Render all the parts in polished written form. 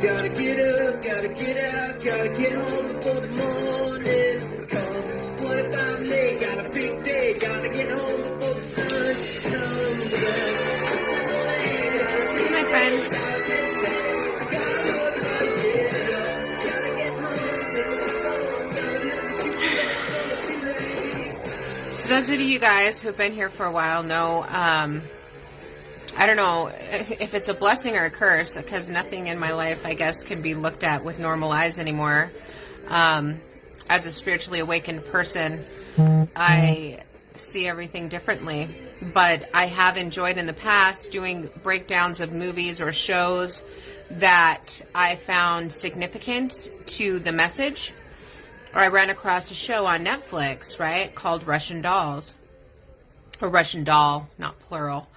Gotta get up, gotta get out, gotta get home before the morning comes. What if I'm late? Got a big day, gotta get home before the sun comes up. Hey, my friends. So those of you guys who have been here for a while know, I don't know if it's a blessing or a curse, because nothing in my life, I guess, can be looked at with normal eyes anymore. As a spiritually awakened person, I see everything differently. But I have enjoyed in the past doing breakdowns of movies or shows that I found significant to the message. Or I ran across a show on Netflix, right, called Russian Dolls. Or Russian Doll, not plural.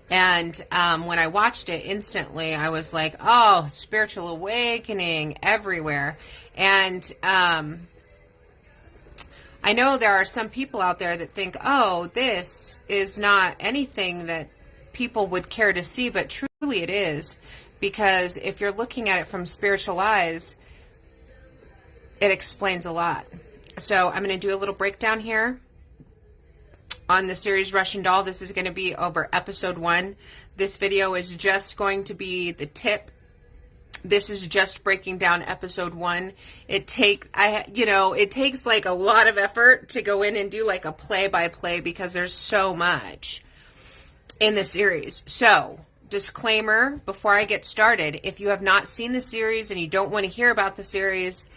And when I watched it, instantly I was like, oh, spiritual awakening everywhere. And I know there are some people out there that think, oh, this is not anything that people would care to see, but truly it is. Because if you're looking at it from spiritual eyes, it explains a lot. So I'm going to do a little breakdown here on the series Russian Doll. This is going to be over episode 1. This video is just going to be the tip. This is just breaking down episode 1. It takes like a lot of effort to go in and do like a play-by-play because there's so much in the series. So, disclaimer before I get started, if you have not seen the series and you don't want to hear about the series,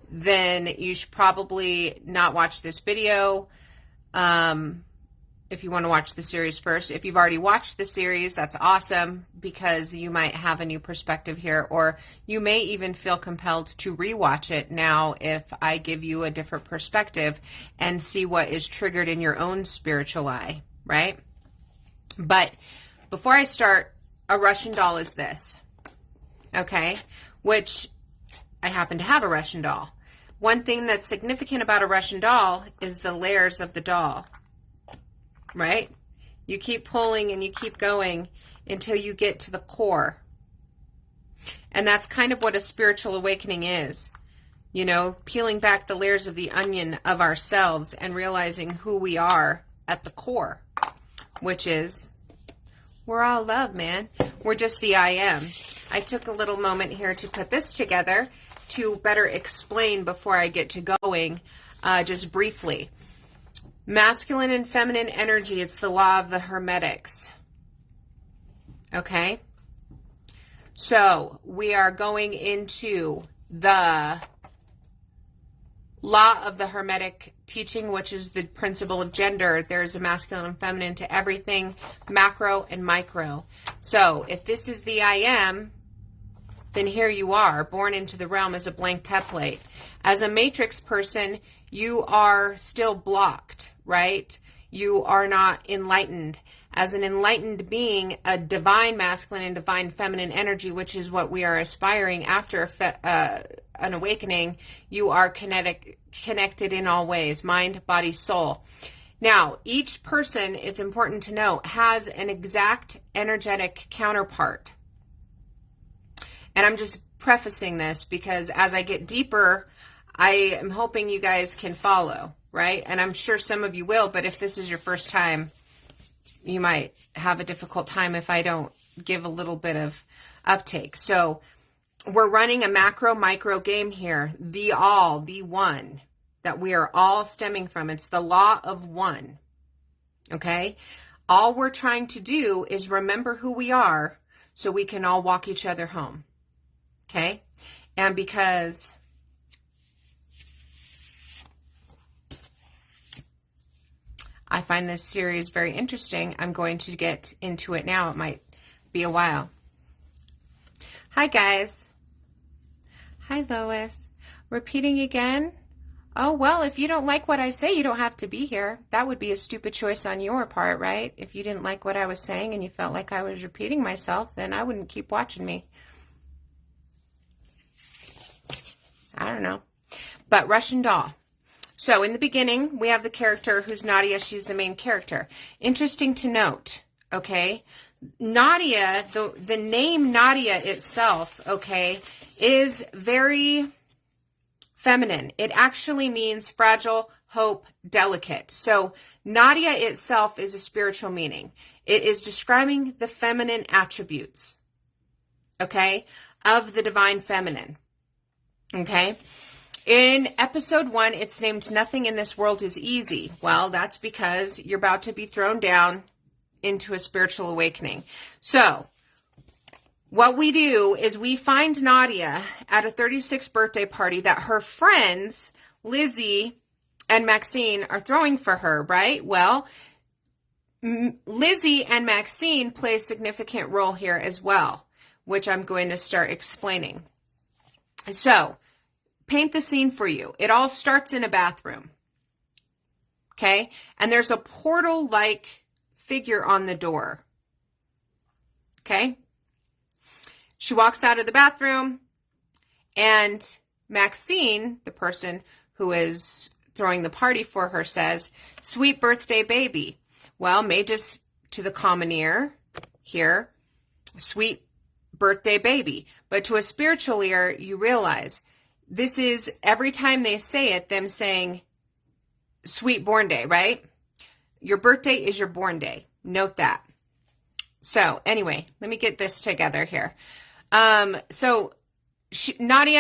then you should probably not watch this video. If you want to watch the series first. If you've already watched the series, that's awesome, because you might have a new perspective here, or you may even feel compelled to rewatch it now if I give you a different perspective and see what is triggered in your own spiritual eye, right? But before I start, a Russian doll is this, okay? Which I happen to have a Russian doll. One thing that's significant about a Russian doll is the layers of the doll. Right? You keep pulling and you keep going until you get to the core. And that's kind of what a spiritual awakening is. You know, peeling back the layers of the onion of ourselves and realizing who we are at the core. Which is, we're all love, man. We're just the I am. I took a little moment here to put this together to better explain before I get to going, just briefly. Masculine and feminine energy, it's the law of the Hermetics. Okay? So, we are going into the law of the Hermetic teaching, which is the principle of gender. There's a masculine and feminine to everything, macro and micro. So, if this is the I am, then here you are, born into the realm as a blank template. As a matrix person, you are still blocked, right? You are not enlightened. As an enlightened being, a divine masculine and divine feminine energy, which is what we are aspiring after an awakening, you are connected in all ways, mind, body, soul. Now, each person, it's important to know, has an exact energetic counterpart. And I'm just prefacing this because as I get deeper, I am hoping you guys can follow, right? And I'm sure some of you will, but if this is your first time, you might have a difficult time if I don't give a little bit of uptake. So we're running a macro-micro game here. The all, the one, that we are all stemming from. It's the law of one, okay? All we're trying to do is remember who we are so we can all walk each other home, okay? And because I find this series very interesting, I'm going to get into it now. It might be a while. Hi, guys. Hi, Lois. Repeating again? Oh, well, if you don't like what I say, you don't have to be here. That would be a stupid choice on your part, right? If you didn't like what I was saying and you felt like I was repeating myself, then I wouldn't keep watching me. I don't know. But Russian doll. So in the beginning, we have the character who's Nadia. She's the main character. Interesting to note, okay, Nadia, the name Nadia itself, okay, is very feminine. It actually means fragile, hope, delicate. So Nadia itself is a spiritual meaning. It is describing the feminine attributes, okay, of the divine feminine, okay? In episode 1, it's named Nothing in This World is Easy. Well, that's because you're about to be thrown down into a spiritual awakening. So what we do is we find Nadia at a 36th birthday party that her friends, Lizzie and Maxine, are throwing for her, right? Well, Lizzie and Maxine play a significant role here as well, which I'm going to start explaining. So, paint the scene for you. It all starts in a bathroom, okay? And there's a portal-like figure on the door, okay? She walks out of the bathroom, and Maxine, the person who is throwing the party for her, says, "Sweet birthday, baby." Well, may just to the common ear here, sweet birthday, baby. But to a spiritual ear, you realize this is, every time they say it, them saying, sweet born day, right? Your birthday is your born day. Note that. So anyway, let me get this together here. Nadia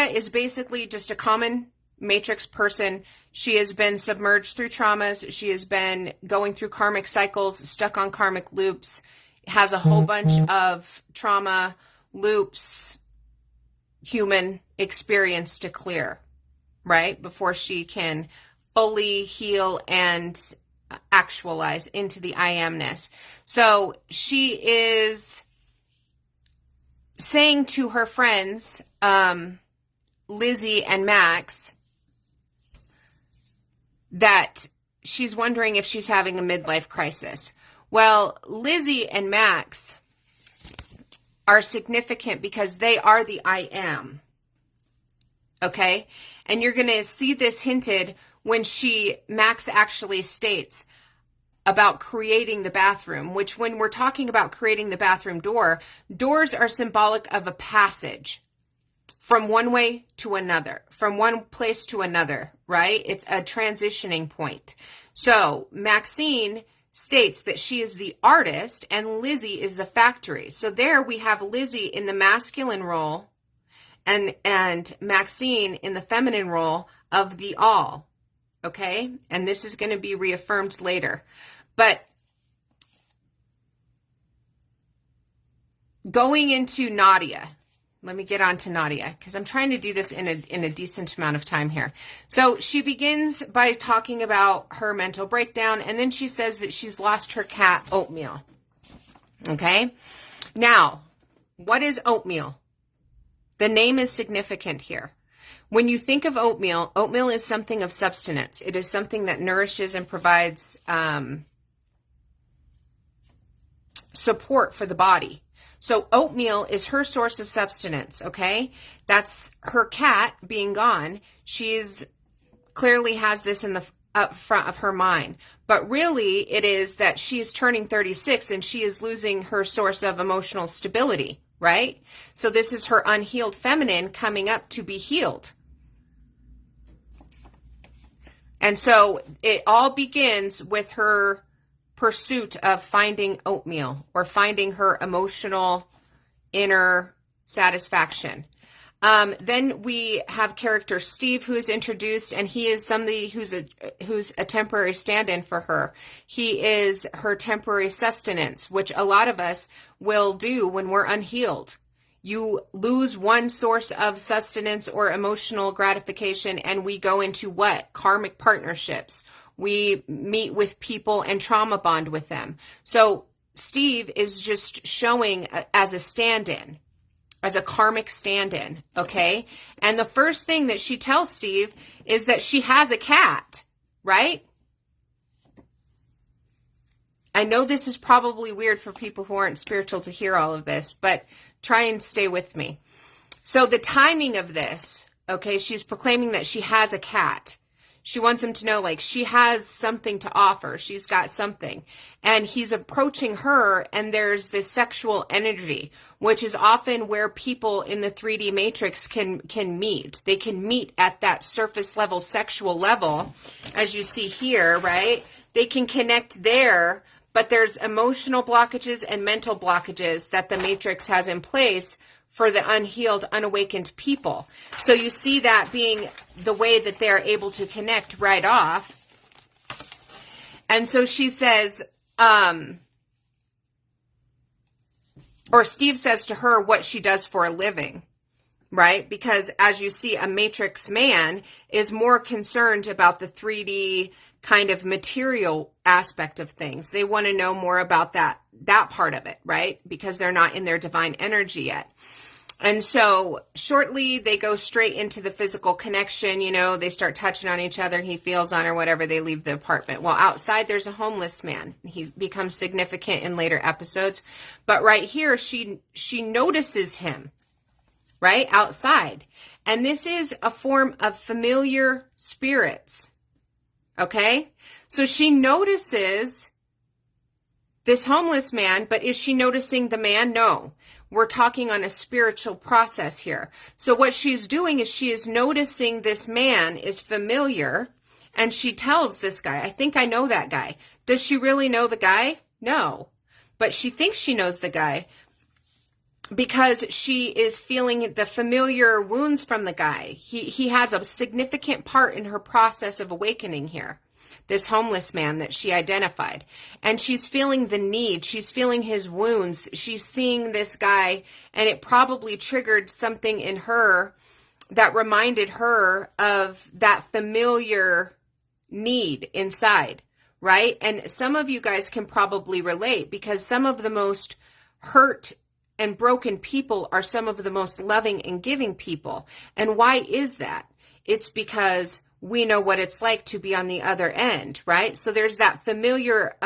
is basically just a common matrix person. She has been submerged through traumas. She has been going through karmic cycles, stuck on karmic loops, has a whole bunch of trauma loops, human experience to clear, right? Before she can fully heal and actualize into the I amness. So she is saying to her friends, Lizzie and Max, that she's wondering if she's having a midlife crisis. Well, Lizzie and Max are significant because they are the I am. Okay? And you're going to see this hinted when Max actually states about creating the bathroom, which when we're talking about creating the bathroom doors are symbolic of a passage from one way to another, from one place to another, right? It's a transitioning point. So Maxine states that she is the artist and Lizzie is the factory. So there we have Lizzie in the masculine role and Maxine in the feminine role of the all. Okay? And this is going to be reaffirmed later. But going into Nadia, let me get on to Nadia because I'm trying to do this in a decent amount of time here. So she begins by talking about her mental breakdown, and then she says that she's lost her cat, Oatmeal. Okay? Now, what is oatmeal? The name is significant here. When you think of oatmeal, oatmeal is something of substance. It is something that nourishes and provides support for the body. So oatmeal is her source of sustenance, okay? That's her cat being gone. She's clearly has this in the up front of her mind. But really, it is that she is turning 36 and she is losing her source of emotional stability, right? So this is her unhealed feminine coming up to be healed. And so it all begins with her pursuit of finding oatmeal or finding her emotional inner satisfaction. Then we have character Steve, who is introduced, and he is somebody who's a temporary stand-in for her. He is her temporary sustenance, which a lot of us will do when we're unhealed. You lose one source of sustenance or emotional gratification, and we go into what? Karmic partnerships. We meet with people and trauma bond with them. So Steve is just showing as a stand-in, as a karmic stand-in, okay? And the first thing that she tells Steve is that she has a cat, right? I know this is probably weird for people who aren't spiritual to hear all of this, but try and stay with me. So the timing of this, okay, she's proclaiming that she has a cat. She wants him to know, like, she has something to offer. She's got something. And he's approaching her, and there's this sexual energy, which is often where people in the 3D matrix can meet. They can meet at that surface level, sexual level, as you see here, right? They can connect there, but there's emotional blockages and mental blockages that the matrix has in place for the unhealed, unawakened people. So you see that being the way that they're able to connect right off. And so she says, or Steve says to her what she does for a living, right? Because as you see, a matrix man is more concerned about the 3D kind of material aspect of things. They want to know more about that part of it, right? Because they're not in their divine energy yet. And so shortly they go straight into the physical connection. You know, they start touching on each other. He feels on her, whatever. They leave the apartment. Well, outside there's a homeless man. He becomes significant in later episodes. But right here, she notices him, right, outside. And this is a form of familiar spirits. Okay? So she notices this homeless man, but is she noticing the man? No. We're talking on a spiritual process here. So what she's doing is she is noticing this man is familiar, and she tells this guy, I think I know that guy. Does she really know the guy? No. But she thinks she knows the guy because she is feeling the familiar wounds from the guy. He has a significant part in her process of awakening here. This homeless man that she identified. And she's feeling the need. She's feeling his wounds. She's seeing this guy, and it probably triggered something in her that reminded her of that familiar need inside, right? And some of you guys can probably relate, because some of the most hurt and broken people are some of the most loving and giving people. And why is that? It's because we know what it's like to be on the other end, right? So there's that familiar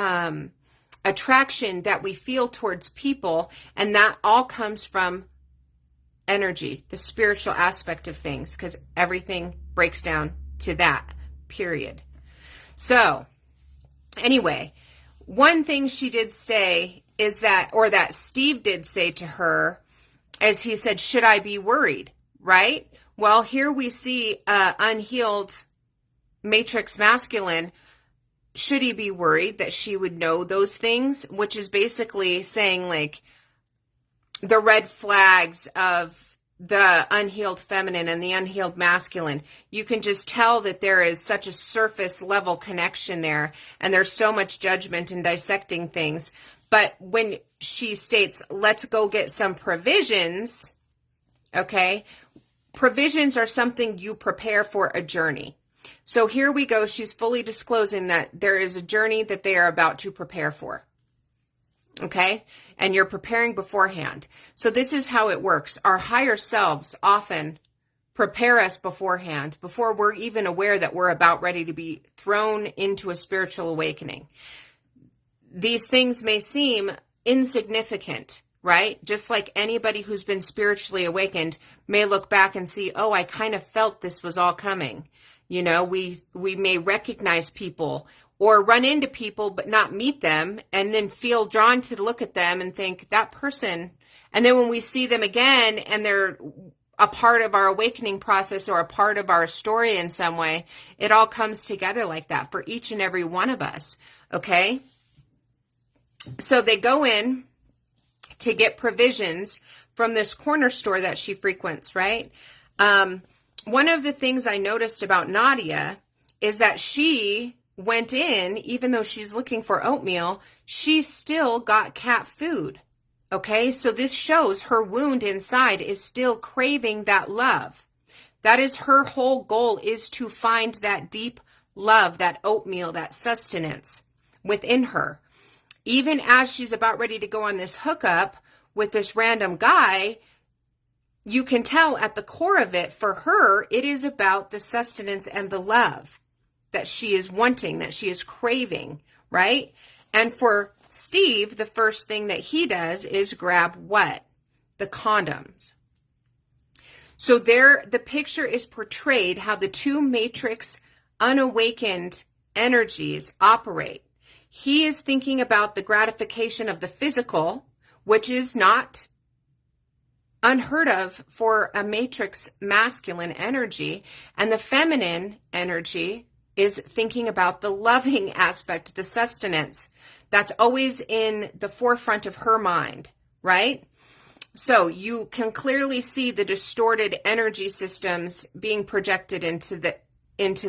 attraction that we feel towards people, and that all comes from energy, the spiritual aspect of things, because everything breaks down to that, period. So anyway, one thing she did say is that, or that Steve did say to her, as he said, should I be worried, right? Well, here we see unhealed matrix masculine. Should he be worried that she would know those things? Which is basically saying, like, the red flags of the unhealed feminine and the unhealed masculine. You can just tell that there is such a surface level connection there, and there's so much judgment and dissecting things. But when she states, let's go get some provisions, okay? Provisions are something you prepare for a journey. So here we go. She's fully disclosing that there is a journey that they are about to prepare for. Okay? And you're preparing beforehand. So this is how it works. Our higher selves often prepare us beforehand, before we're even aware that we're about ready to be thrown into a spiritual awakening. These things may seem insignificant, right? Just like anybody who's been spiritually awakened may look back and see, oh, I kind of felt this was all coming. You know, we may recognize people or run into people but not meet them, and then feel drawn to look at them and think, that person. And then when we see them again and they're a part of our awakening process or a part of our story in some way, it all comes together like that for each and every one of us. Okay? So they go in to get provisions from this corner store that she frequents, right? One of the things I noticed about Nadia is that she went in, even though she's looking for oatmeal, she still got cat food. Okay, so this shows her wound inside is still craving that love. That is her whole goal, is to find that deep love, that oatmeal, that sustenance within her. Even as she's about ready to go on this hookup with this random guy, you can tell at the core of it, for her, it is about the sustenance and the love that she is wanting, that she is craving, right? And for Steve, the first thing that he does is grab what? The condoms. So there, the picture is portrayed how the two matrix unawakened energies operate. He is thinking about the gratification of the physical, which is not unheard of for a matrix masculine energy. And the feminine energy is thinking about the loving aspect, the sustenance. That's always in the forefront of her mind, right? So you can clearly see the distorted energy systems being projected into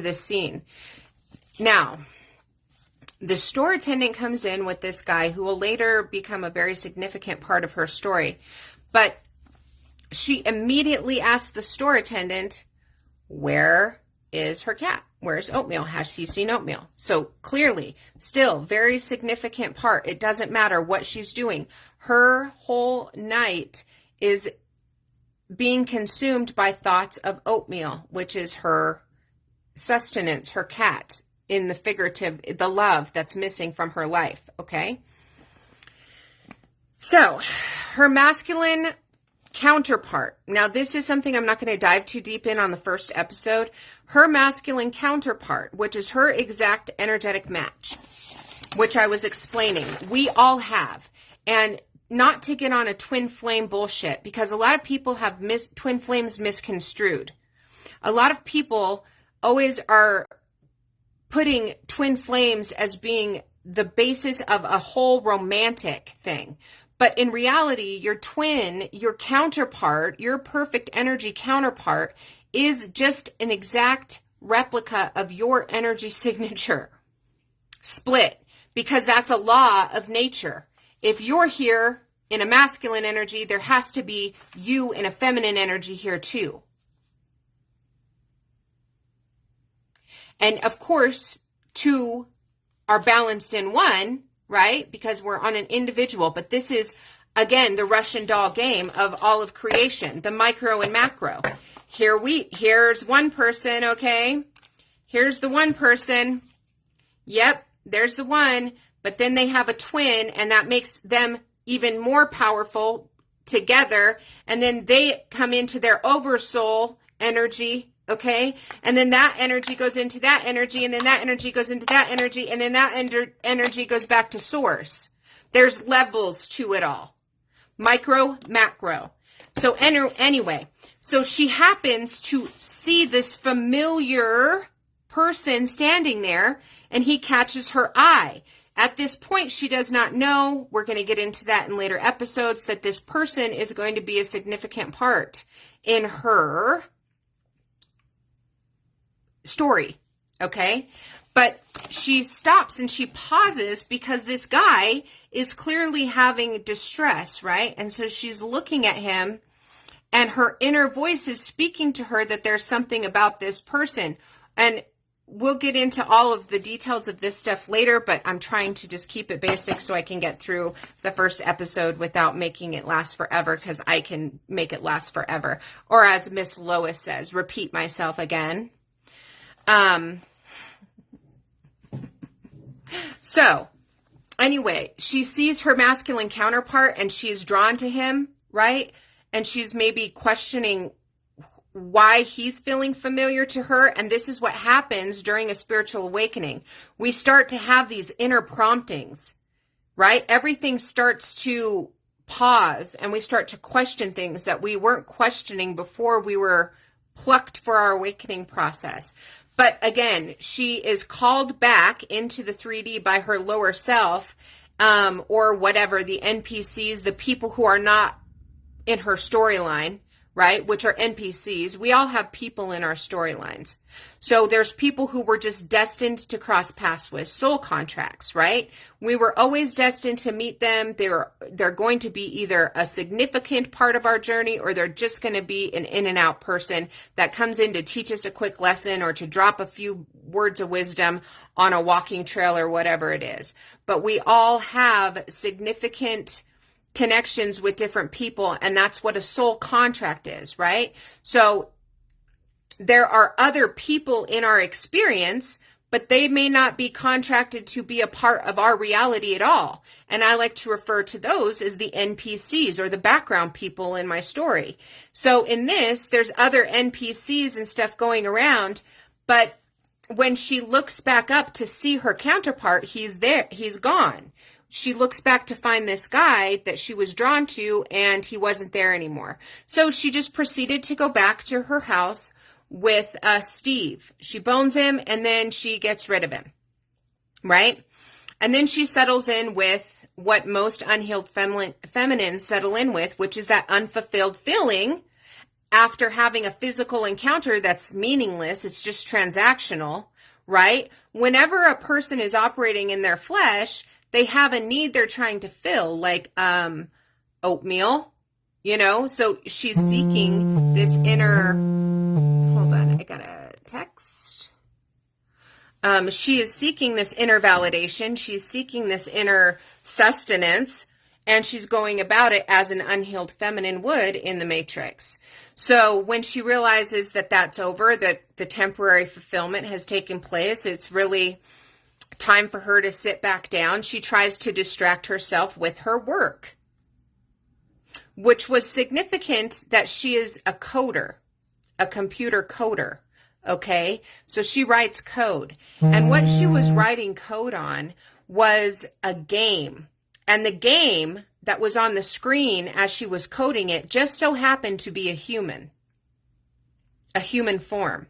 the scene. Now, the store attendant comes in with this guy who will later become a very significant part of her story. But she immediately asks the store attendant, where is her cat? Where's Oatmeal? Has she seen Oatmeal? So clearly, still very significant part. It doesn't matter what she's doing. Her whole night is being consumed by thoughts of Oatmeal, which is her sustenance, her cat, in the figurative, the love that's missing from her life, okay? So, her masculine counterpart. Now, this is something I'm not going to dive too deep in on the first episode. Her masculine counterpart, which is her exact energetic match, which I was explaining, we all have. And not to get on a twin flame bullshit, because a lot of people have twin flames misconstrued. A lot of people always are putting twin flames as being the basis of a whole romantic thing. But in reality, your twin, your counterpart, your perfect energy counterpart is just an exact replica of your energy signature split, because that's a law of nature. If you're here in a masculine energy, there has to be you in a feminine energy here too. And of course, two are balanced in one, right? Because we're on an individual. But this is, again, the Russian doll game of all of creation, the micro and macro. Here's one person, okay? Here's the one person. Yep, there's the one. But then they have a twin, and that makes them even more powerful together. And then they come into their oversoul energy, okay? And then that energy goes into that energy, and then that energy goes into that energy, and then that energy goes back to source. There's levels to it all. Micro, macro. So anyway, so she happens to see this familiar person standing there, and he catches her eye. At this point, she does not know, we're going to get into that in later episodes, that this person is going to be a significant part in her story, okay? But she stops and she pauses because this guy is clearly having distress, right? And so she's looking at him, and her inner voice is speaking to her that there's something about this person. And we'll get into all of the details of this stuff later, but I'm trying to just keep it basic so I can get through the first episode without making it last forever, because I can make it last forever. Or as Miss Lois says, repeat myself again. So anyway, she sees her masculine counterpart and she is drawn to him, right? And she's maybe questioning why he's feeling familiar to her. And this is what happens during a spiritual awakening. We start to have these inner promptings, right? Everything starts to pause and we start to question things that we weren't questioning before we were plucked for our awakening process. But again, she is called back into the 3D by her lower self, or whatever, the NPCs, the people who are not in her storyline, right? Which are NPCs. We all have people in our storylines. So there's people who were just destined to cross paths with, soul contracts, right? We were always destined to meet them. They're going to be either a significant part of our journey, or they're just going to be an in and out person that comes in to teach us a quick lesson or to drop a few words of wisdom on a walking trail or whatever it is. But we all have significant connections with different people, and that's what a soul contract is, right? So there are other people in our experience, but they may not be contracted to be a part of our reality at all. And I like to refer to those as the NPCs, or the background people in my story. So in this, there's other NPCs and stuff going around, but when she looks back up to see her counterpart, he's there, he's gone. She looks back to find this guy that she was drawn to, and he wasn't there anymore. So she just proceeded to go back to her house with Steve. She bones him, and then she gets rid of him, right? And then she settles in with what most unhealed feminines settle in with, which is that unfulfilled feeling after having a physical encounter that's meaningless. It's just transactional, right? Whenever a person is operating in their flesh, they have a need they're trying to fill, like oatmeal, you know? So she's seeking this inner, hold on, I got a text. She is seeking this inner validation. She's seeking this inner sustenance, and she's going about it as an unhealed feminine would in the Matrix. So when she realizes that that's over, that the temporary fulfillment has taken place, it's really time for her to sit back down. She tries to distract herself with her work, which was significant that she is a coder, a computer coder. Okay, so she writes code, and what she was writing code on was a game, and the game that was on the screen as she was coding it just so happened to be a human form.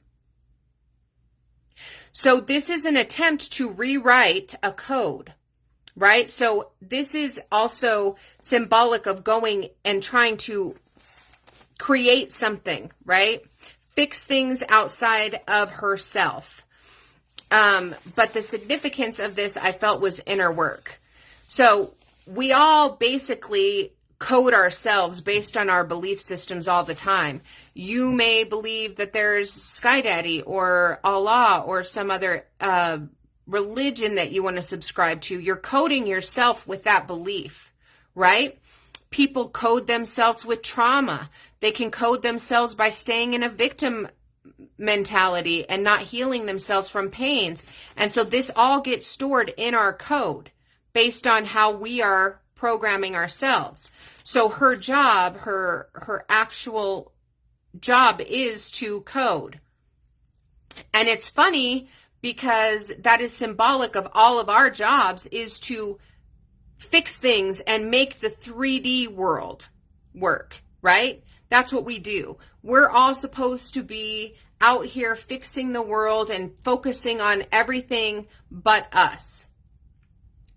So this is an attempt to rewrite a code, right? So this is also symbolic of going and trying to create something, right? Fix things outside of herself. But the significance of this, I felt, was inner work. So we all basically code ourselves based on our belief systems all the time. You may believe that there's Sky Daddy or Allah or some other religion that you want to subscribe to. You're coding yourself with that belief, right? People code themselves with trauma. They can code themselves by staying in a victim mentality and not healing themselves from pains. And so this all gets stored in our code based on how we are programming ourselves. So her job, her actual job is to code. And it's funny because that is symbolic of all of our jobs, is to fix things and make the 3D world work, right? That's what we do. We're all supposed to be out here fixing the world and focusing on everything but us,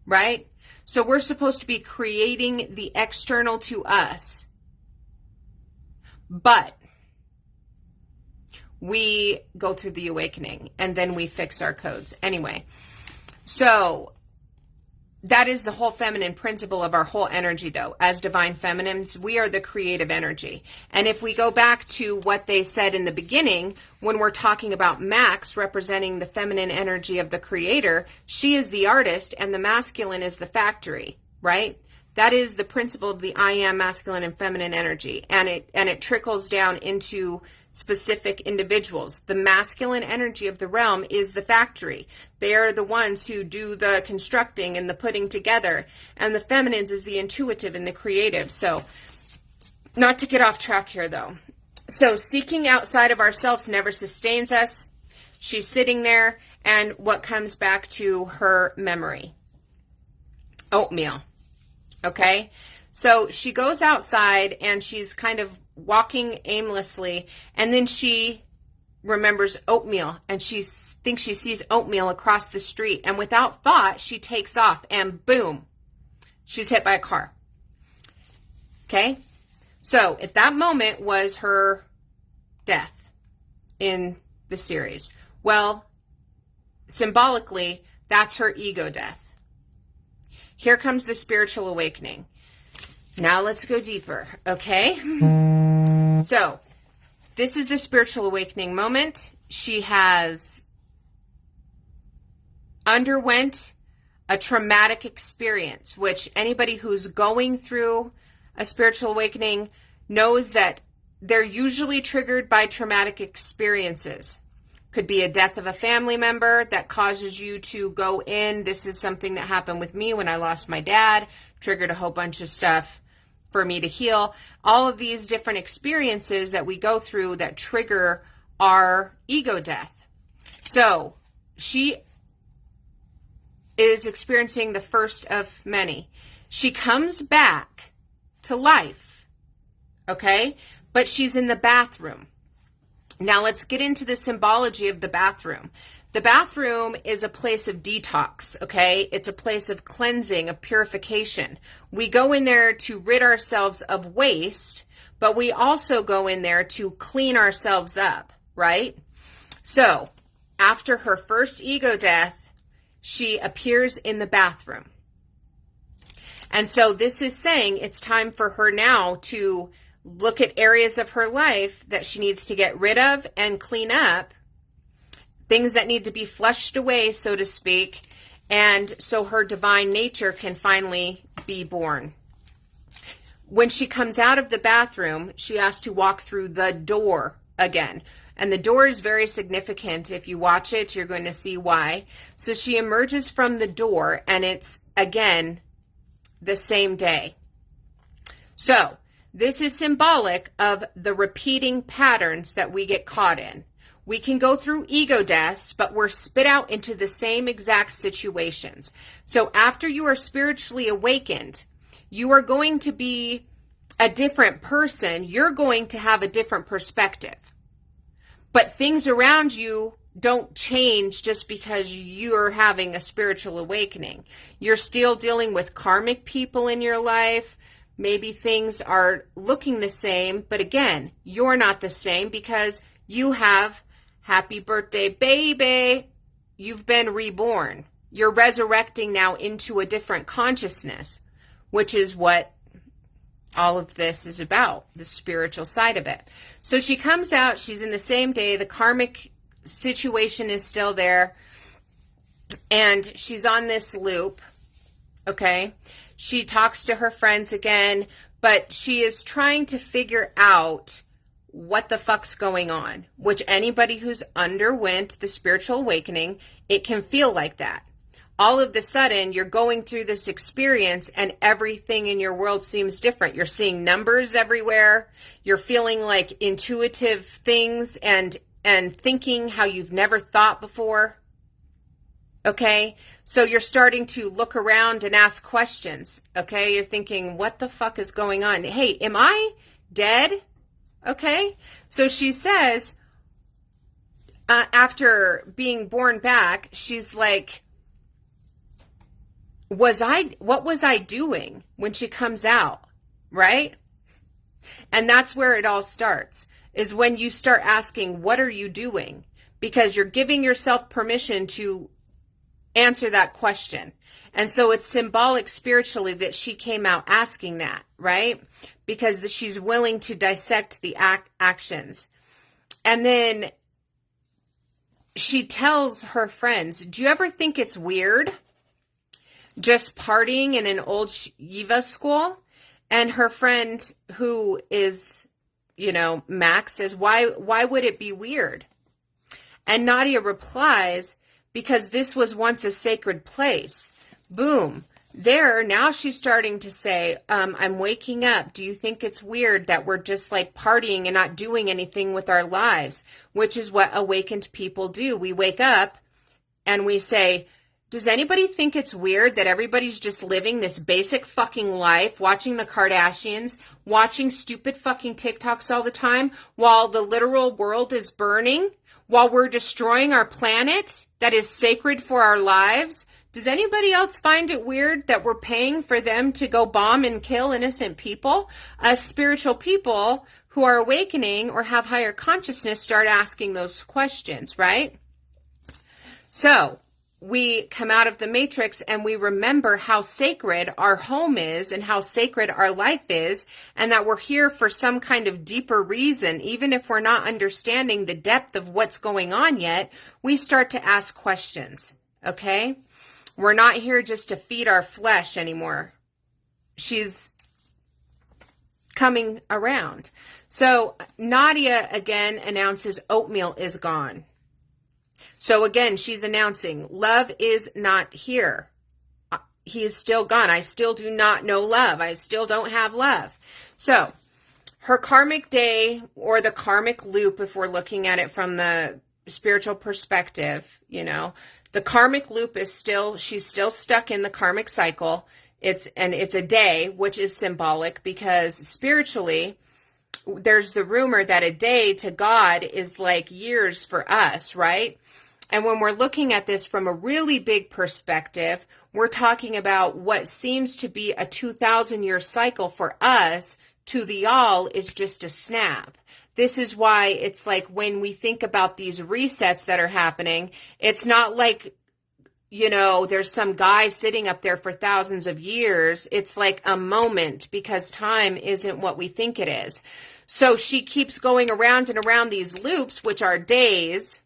right? So we're supposed to be creating the external to us, but we go through the awakening and then we fix our codes. Anyway, so that is the whole feminine principle of our whole energy, though. As divine feminines, we are the creative energy. And if we go back to what they said in the beginning, when we're talking about Max representing the feminine energy of the creator, she is the artist and the masculine is the factory, right? That is the principle of the I am masculine and feminine energy. And it trickles down into specific individuals. The masculine energy of the realm is the factory. They are the ones who do the constructing and the putting together. And the feminines is the intuitive and the creative. So, not to get off track here, though. So, seeking outside of ourselves never sustains us. She's sitting there, and what comes back to her memory? Oatmeal. Okay? So, she goes outside, and she's kind of walking aimlessly, and then she remembers oatmeal, and she thinks she sees oatmeal across the street, and without thought, she takes off, and boom, she's hit by a car. Okay? So, at that moment was her death in the series. Well, symbolically, that's her ego death. Here comes the spiritual awakening. Now let's go deeper, okay? So, this is the spiritual awakening moment. She has underwent a traumatic experience, which anybody who's going through a spiritual awakening knows that they're usually triggered by traumatic experiences. Could be a death of a family member that causes you to go in. This is something that happened with me when I lost my dad, triggered a whole bunch of stuff for me to heal. All of these different experiences that we go through that trigger our ego death. So she is experiencing the first of many. She comes back to life, okay? But she's in the bathroom. Now let's get into the symbology of the bathroom. The bathroom is a place of detox, okay? It's a place of cleansing, of purification. We go in there to rid ourselves of waste, but we also go in there to clean ourselves up, right? So, after her first ego death, she appears in the bathroom. And so this is saying it's time for her now to look at areas of her life that she needs to get rid of and clean up, things that need to be flushed away, so to speak, and so her divine nature can finally be born. When she comes out of the bathroom, she has to walk through the door again. And the door is very significant. If you watch it, you're going to see why. So she emerges from the door, and it's, again, the same day. So this is symbolic of the repeating patterns that we get caught in. We can go through ego deaths, but we're spit out into the same exact situations. So after you are spiritually awakened, you are going to be a different person. You're going to have a different perspective. But things around you don't change just because you're having a spiritual awakening. You're still dealing with karmic people in your life. Maybe things are looking the same, but again, you're not the same because you have, happy birthday, baby, you've been reborn. You're resurrecting now into a different consciousness, which is what all of this is about, the spiritual side of it. So she comes out, she's in the same day, the karmic situation is still there, and she's on this loop, okay? She talks to her friends again, but she is trying to figure out what the fuck's going on, which anybody who's underwent the spiritual awakening, it can feel like that. All of a sudden, you're going through this experience and everything in your world seems different. You're seeing numbers everywhere. You're feeling like intuitive things and thinking how you've never thought before. Okay? So you're starting to look around and ask questions. Okay? You're thinking, what the fuck is going on? Hey, am I dead? Okay? So she says, after being born back, she's like, what was I doing when she comes out, right? And that's where it all starts, is when you start asking, what are you doing? Because you're giving yourself permission to answer that question. And so it's symbolic spiritually that she came out asking that, right? Because she's willing to dissect the actions. And then she tells her friends, do you ever think it's weird just partying in an old Yiva school? And her friend, who is, Max, says, why would it be weird? And Nadia replies, because this was once a sacred place. Boom. There, now she's starting to say, I'm waking up. Do you think it's weird that we're just like partying and not doing anything with our lives? Which is what awakened people do. We wake up and we say, does anybody think it's weird that everybody's just living this basic fucking life, watching the Kardashians, watching stupid fucking TikToks all the time, while the literal world is burning, while we're destroying our planet that is sacred for our lives? Does anybody else find it weird that we're paying for them to go bomb and kill innocent people? Us spiritual people who are awakening or have higher consciousness start asking those questions, right? So we come out of the matrix and we remember how sacred our home is and how sacred our life is, and that we're here for some kind of deeper reason. Even if we're not understanding the depth of what's going on yet, we start to ask questions, okay? We're not here just to feed our flesh anymore. She's coming around. So Nadia again announces oatmeal is gone. So again, she's announcing love is not here. He is still gone. I still do not know love. I still don't have love. So her karmic day, or the karmic loop, if we're looking at it from the spiritual perspective, you know, the karmic loop is she's still stuck in the karmic cycle. It's a day, which is symbolic because spiritually, there's the rumor that a day to God is like years for us, right? And when we're looking at this from a really big perspective, we're talking about what seems to be a 2,000-year cycle for us to the y'all is just a snap. This is why it's like when we think about these resets that are happening, it's not like, you know, there's some guy sitting up there for thousands of years. It's like a moment because time isn't what we think it is. So she keeps going around and around these loops, which are days.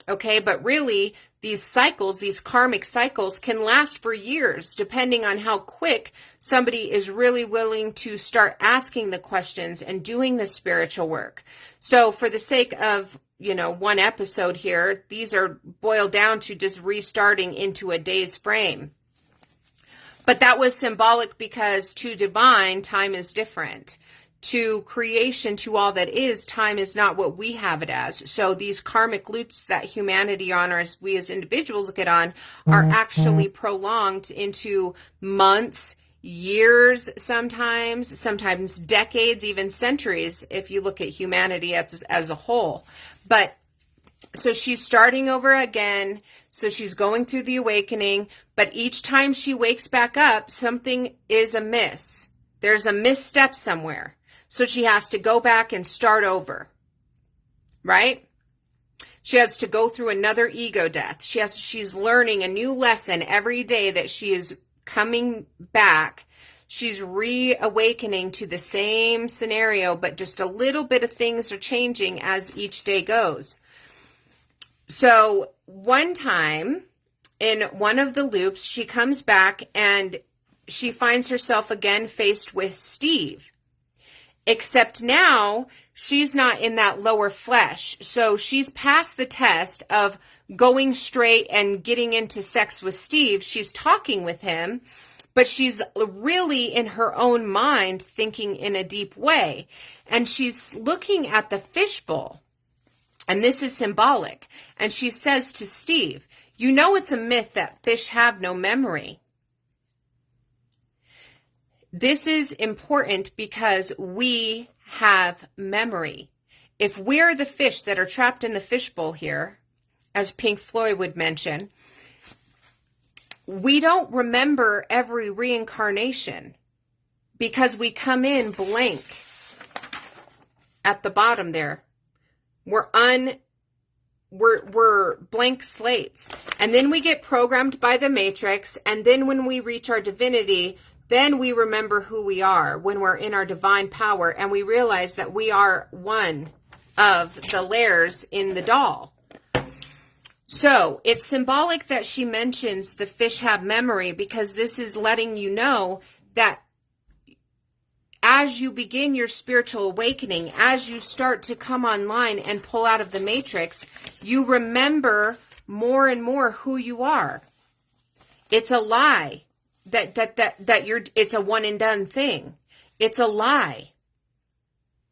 Okay, but really, these cycles, these karmic cycles, can last for years, depending on how quick somebody is really willing to start asking the questions and doing the spiritual work. So for the sake of, you know, one episode here, these are boiled down to just restarting into a day's frame. But that was symbolic because to divine, time is different. To creation, to all that is, time is not what we have it as. So these karmic loops that humanity on, or as we as individuals get on, are actually prolonged into months, years, sometimes decades, even centuries, if you look at humanity as a whole. But so she's starting over again. So she's going through the awakening, but each time she wakes back up, something is amiss. There's a misstep somewhere. So she has to go back and start over, right? She has to go through another ego death. She's learning a new lesson every day that she is coming back. She's reawakening to the same scenario, but just a little bit of things are changing as each day goes. So one time in one of the loops, she comes back and she finds herself again faced with Steve. Except now she's not in that lower flesh. So she's passed the test of going straight and getting into sex with Steve. She's talking with him, but she's really in her own mind thinking in a deep way. And she's looking at the fishbowl. And this is symbolic. And she says to Steve, you know it's a myth that fish have no memory. This is important because we have memory. If we're the fish that are trapped in the fishbowl here, as Pink Floyd would mention, we don't remember every reincarnation because we come in blank at the bottom there. We're blank slates. And then we get programmed by the matrix. And then when we reach our divinity, then we remember who we are when we're in our divine power, and we realize that we are one of the layers in the doll. So it's symbolic that she mentions the fish have memory because this is letting you know that as you begin your spiritual awakening, as you start to come online and pull out of the matrix, you remember more and more who you are. It's a lie. It's a one and done thing. It's a lie.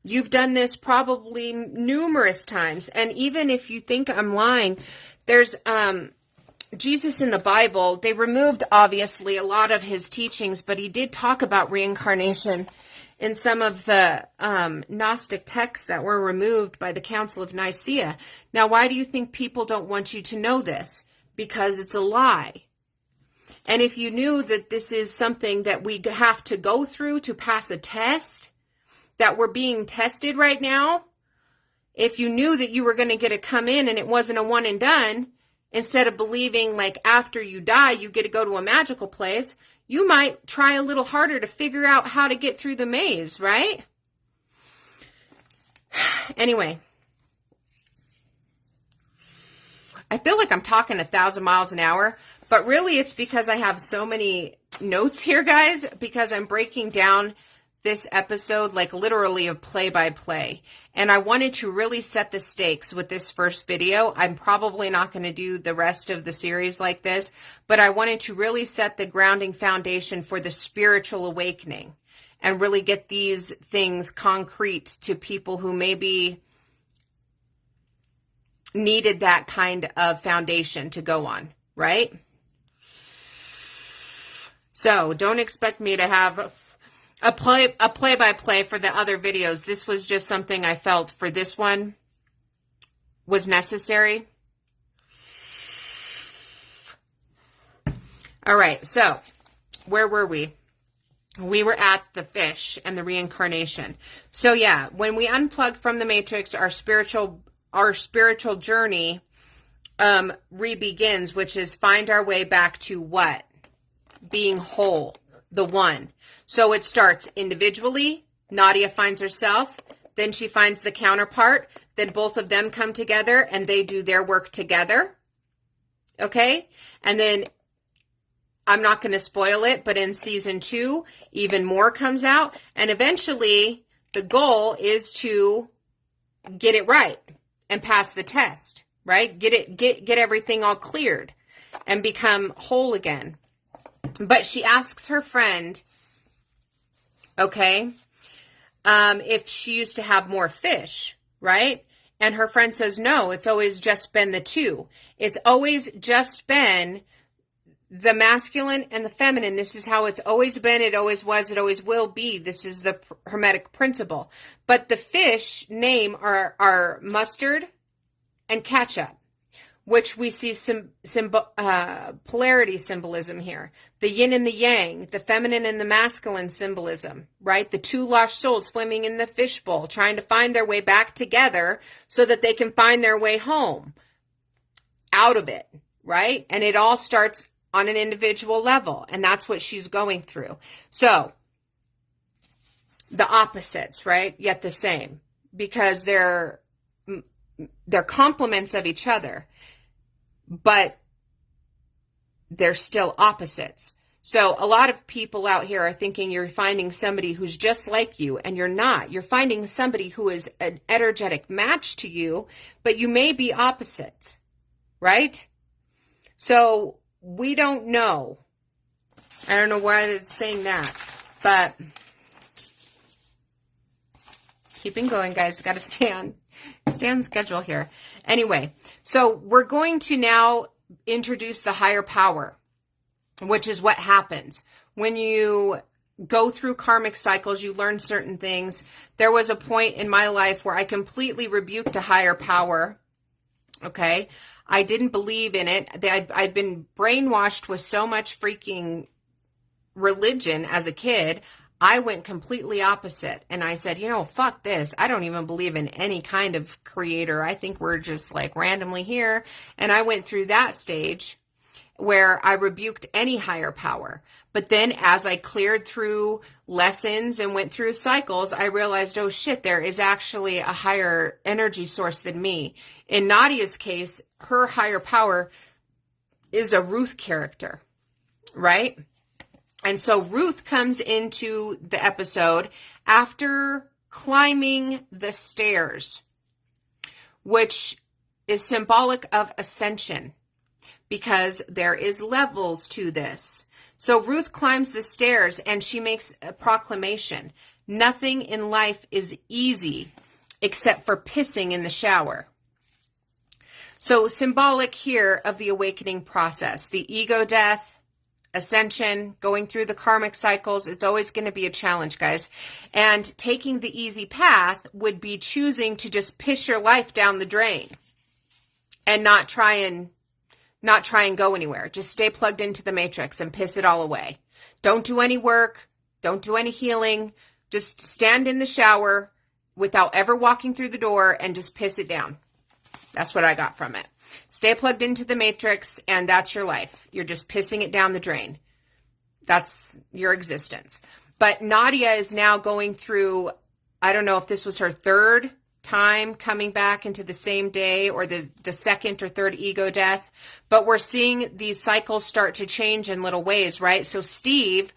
You've done this probably numerous times. And even if you think I'm lying, there's Jesus in the Bible. They removed obviously a lot of his teachings, but he did talk about reincarnation in some of the Gnostic texts that were removed by the Council of Nicaea. Now, why do you think people don't want you to know this? Because it's a lie. And if you knew that this is something that we have to go through to pass a test, that we're being tested right now, if you knew that you were going to get to come in and it wasn't a one and done, instead of believing like after you die, you get to go to a magical place, you might try a little harder to figure out how to get through the maze, right? Anyway, I feel like I'm talking 1,000 miles an hour. But really, it's because I have so many notes here, guys, because I'm breaking down this episode like literally a play-by-play. And I wanted to really set the stakes with this first video. I'm probably not going to do the rest of the series like this, but I wanted to really set the grounding foundation for the spiritual awakening and really get these things concrete to people who maybe needed that kind of foundation to go on, right? So don't expect me to have a play-by-play for the other videos. This was just something I felt for this one was necessary. All right, so where were we? We were at the fish and the reincarnation. So yeah, when we unplug from the matrix, our spiritual journey re-begins, which is find our way back to what? Being whole, the one. So it starts individually. Nadia finds herself, then she finds the counterpart, then both of them come together and they do their work together. Okay? And then I'm not going to spoil it, but in season 2, even more comes out. And eventually, the goal is to get it right and pass the test, right? Get everything all cleared and become whole again. But she asks her friend, okay, if she used to have more fish, right? And her friend says, no, it's always just been the two. It's always just been the masculine and the feminine. This is how it's always been. It always was. It always will be. This is the Hermetic principle. But the fish name are mustard and ketchup, which we see some polarity symbolism here. The yin and the yang, the feminine and the masculine symbolism, right? The two lost souls swimming in the fishbowl, trying to find their way back together so that they can find their way home out of it, right? And it all starts on an individual level, and that's what she's going through. So, the opposites, right? Yet the same, because they're complements of each other, but they're still opposites. So a lot of people out here are thinking you're finding somebody who's just like you, and you're not. You're finding somebody who is an energetic match to you, but you may be opposites, right? So we don't know. I don't know why it's saying that, but keeping going, guys. Got to stay on schedule here. Anyway, so we're going to now introduce the higher power, which is what happens when you go through karmic cycles. You learn certain things. There was a point in my life where I completely rebuked a higher power. Okay. I didn't believe in it. I'd been brainwashed with so much freaking religion as a kid. I went completely opposite. And I said, fuck this. I don't even believe in any kind of creator. I think we're just like randomly here. And I went through that stage where I rebuked any higher power. But then as I cleared through lessons and went through cycles, I realized, oh shit, there is actually a higher energy source than me. In Nadia's case, her higher power is a Ruth character, right? And so Ruth comes into the episode after climbing the stairs, which is symbolic of ascension, because there is levels to this. So Ruth climbs the stairs and she makes a proclamation. Nothing in life is easy except for pissing in the shower. So symbolic here of the awakening process, the ego death, ascension, going through the karmic cycles. It's always going to be a challenge, guys. And taking the easy path would be choosing to just piss your life down the drain and not try and go anywhere. Just stay plugged into the matrix and piss it all away. Don't do any work. Don't do any healing. Just stand in the shower without ever walking through the door and just piss it down. That's what I got from it. Stay plugged into the matrix, and that's your life. You're just pissing it down the drain. That's your existence. But Nadia is now going through, I don't know if this was her third time coming back into the same day or the second or third ego death, but we're seeing these cycles start to change in little ways, right? So Steve,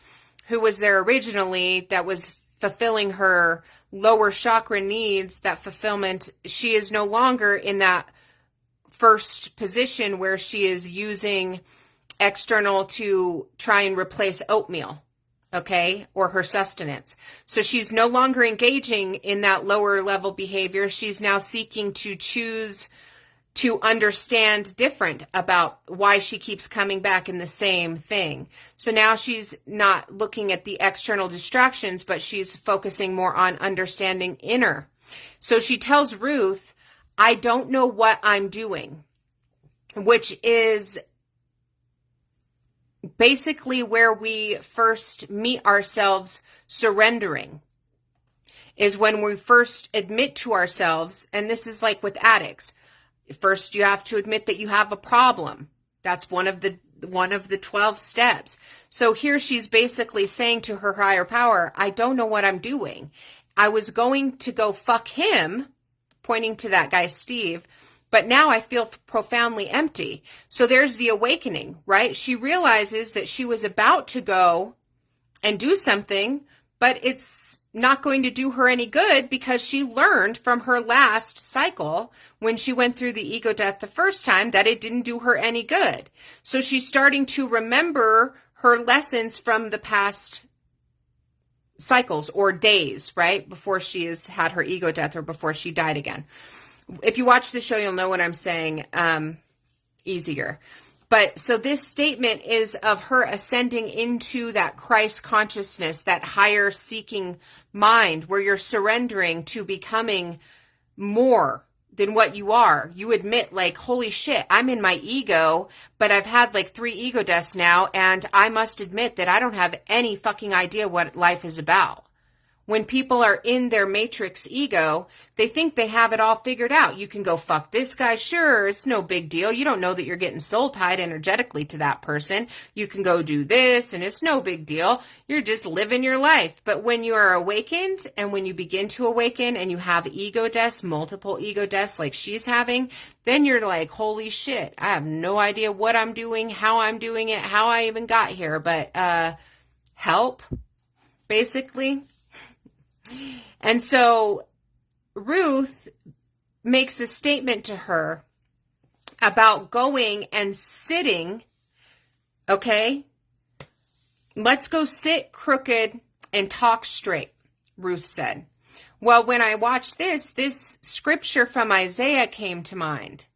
who was there originally, that was fulfilling her lower chakra needs, that fulfillment, she is no longer in that first position where she is using external to try and replace oatmeal, okay, or her sustenance. So she's no longer engaging in that lower level behavior. She's now seeking to choose to understand different about why she keeps coming back in the same thing. So now she's not looking at the external distractions, but she's focusing more on understanding inner. So she tells Ruth, I don't know what I'm doing, which is basically where we first meet ourselves surrendering, is when we first admit to ourselves, and this is like with addicts. First, you have to admit that you have a problem. That's one of the 12 steps. So here she's basically saying to her higher power, I don't know what I'm doing. I was going to go fuck him, pointing to that guy, Steve, but now I feel profoundly empty. So there's the awakening, right? She realizes that she was about to go and do something, but it's not going to do her any good because she learned from her last cycle when she went through the ego death the first time that it didn't do her any good. So she's starting to remember her lessons from the past cycles or days, right? Before she has had her ego death or before she died again. If you watch the show, you'll know what I'm saying easier. But so this statement is of her ascending into that Christ consciousness, that higher seeking mind where you're surrendering to becoming more than what you are. You admit like, holy shit, I'm in my ego, but I've had like 3 ego deaths now, and I must admit that I don't have any fucking idea what life is about. When people are in their matrix ego, they think they have it all figured out. You can go fuck this guy. Sure, it's no big deal. You don't know that you're getting soul tied energetically to that person. You can go do this and it's no big deal. You're just living your life. But when you are awakened and when you begin to awaken and you have ego deaths, multiple ego deaths like she's having, then you're like, holy shit, I have no idea what I'm doing, how I'm doing it, how I even got here. But help, basically. And so Ruth makes a statement to her about going and sitting, okay? Let's go sit crooked and talk straight, Ruth said. Well, when I watched this scripture from Isaiah came to mind,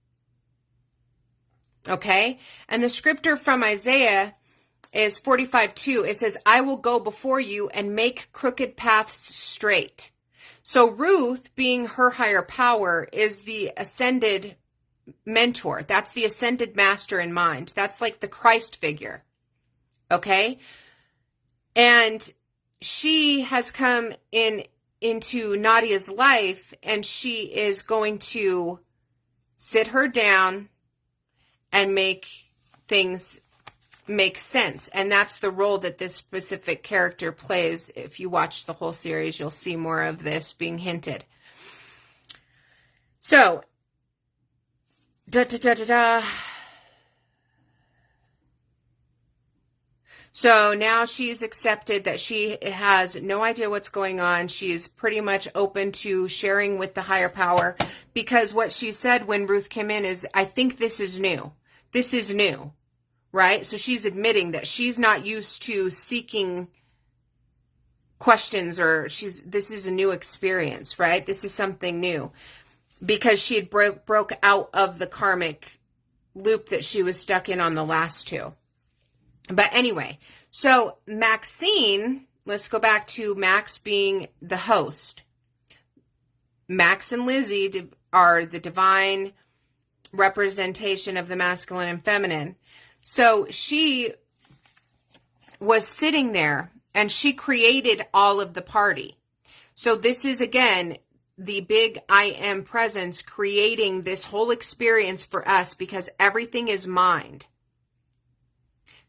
okay? And the scripture from Isaiah is 45:2. It says, I will go before you and make crooked paths straight. So Ruth, being her higher power, is the ascended mentor. That's the ascended master in mind. That's like the Christ figure. Okay? And she has come into Nadia's life, and she is going to sit her down and make things make sense. And that's the role that this specific character plays. If you watch the whole series, you'll see more of this being hinted. So, So now she's accepted that she has no idea what's going on. She's pretty much open to sharing with the higher power, because what she said when Ruth came in is, I think this is new. This is new. Right? So she's admitting that she's not used to seeking questions, or this is a new experience, right? This is something new, because she had broke out of the karmic loop that she was stuck in on the last 2. But anyway, so Maxine, let's go back to Max being the host. Max and Lizzie are the divine representation of the masculine and feminine. So she was sitting there and she created all of the party. So this is, again, the big I am presence creating this whole experience for us, because everything is mind.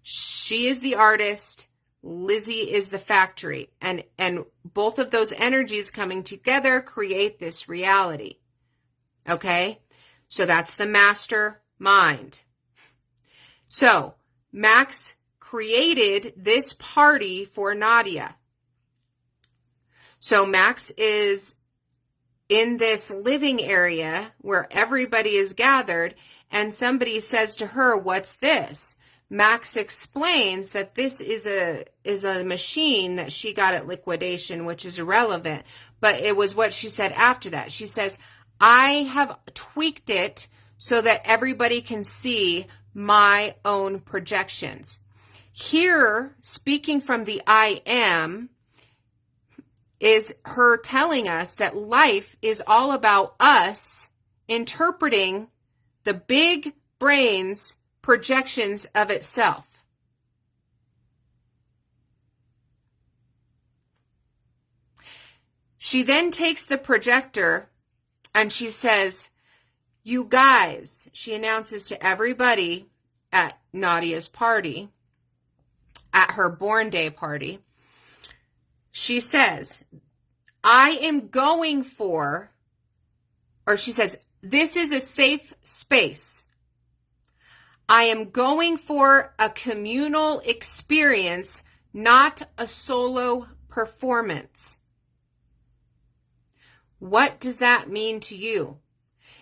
She is the artist. Lizzie is the factory. And both of those energies coming together create this reality. Okay? So that's the master mind. So, Max created this party for Nadia. So, Max is in this living area where everybody is gathered, and somebody says to her, what's this? Max explains that this is a machine that she got at liquidation, which is irrelevant, but it was what she said after that. She says, I have tweaked it so that everybody can see my own projections. Here, speaking from the I am, is her telling us that life is all about us interpreting the big brain's projections of itself. She then takes the projector and she says, "You guys," she announces to everybody at Nadia's party, at her born day party, she says, "I am going for," or she says, "This is a safe space. I am going for a communal experience, not a solo performance." What does that mean to you?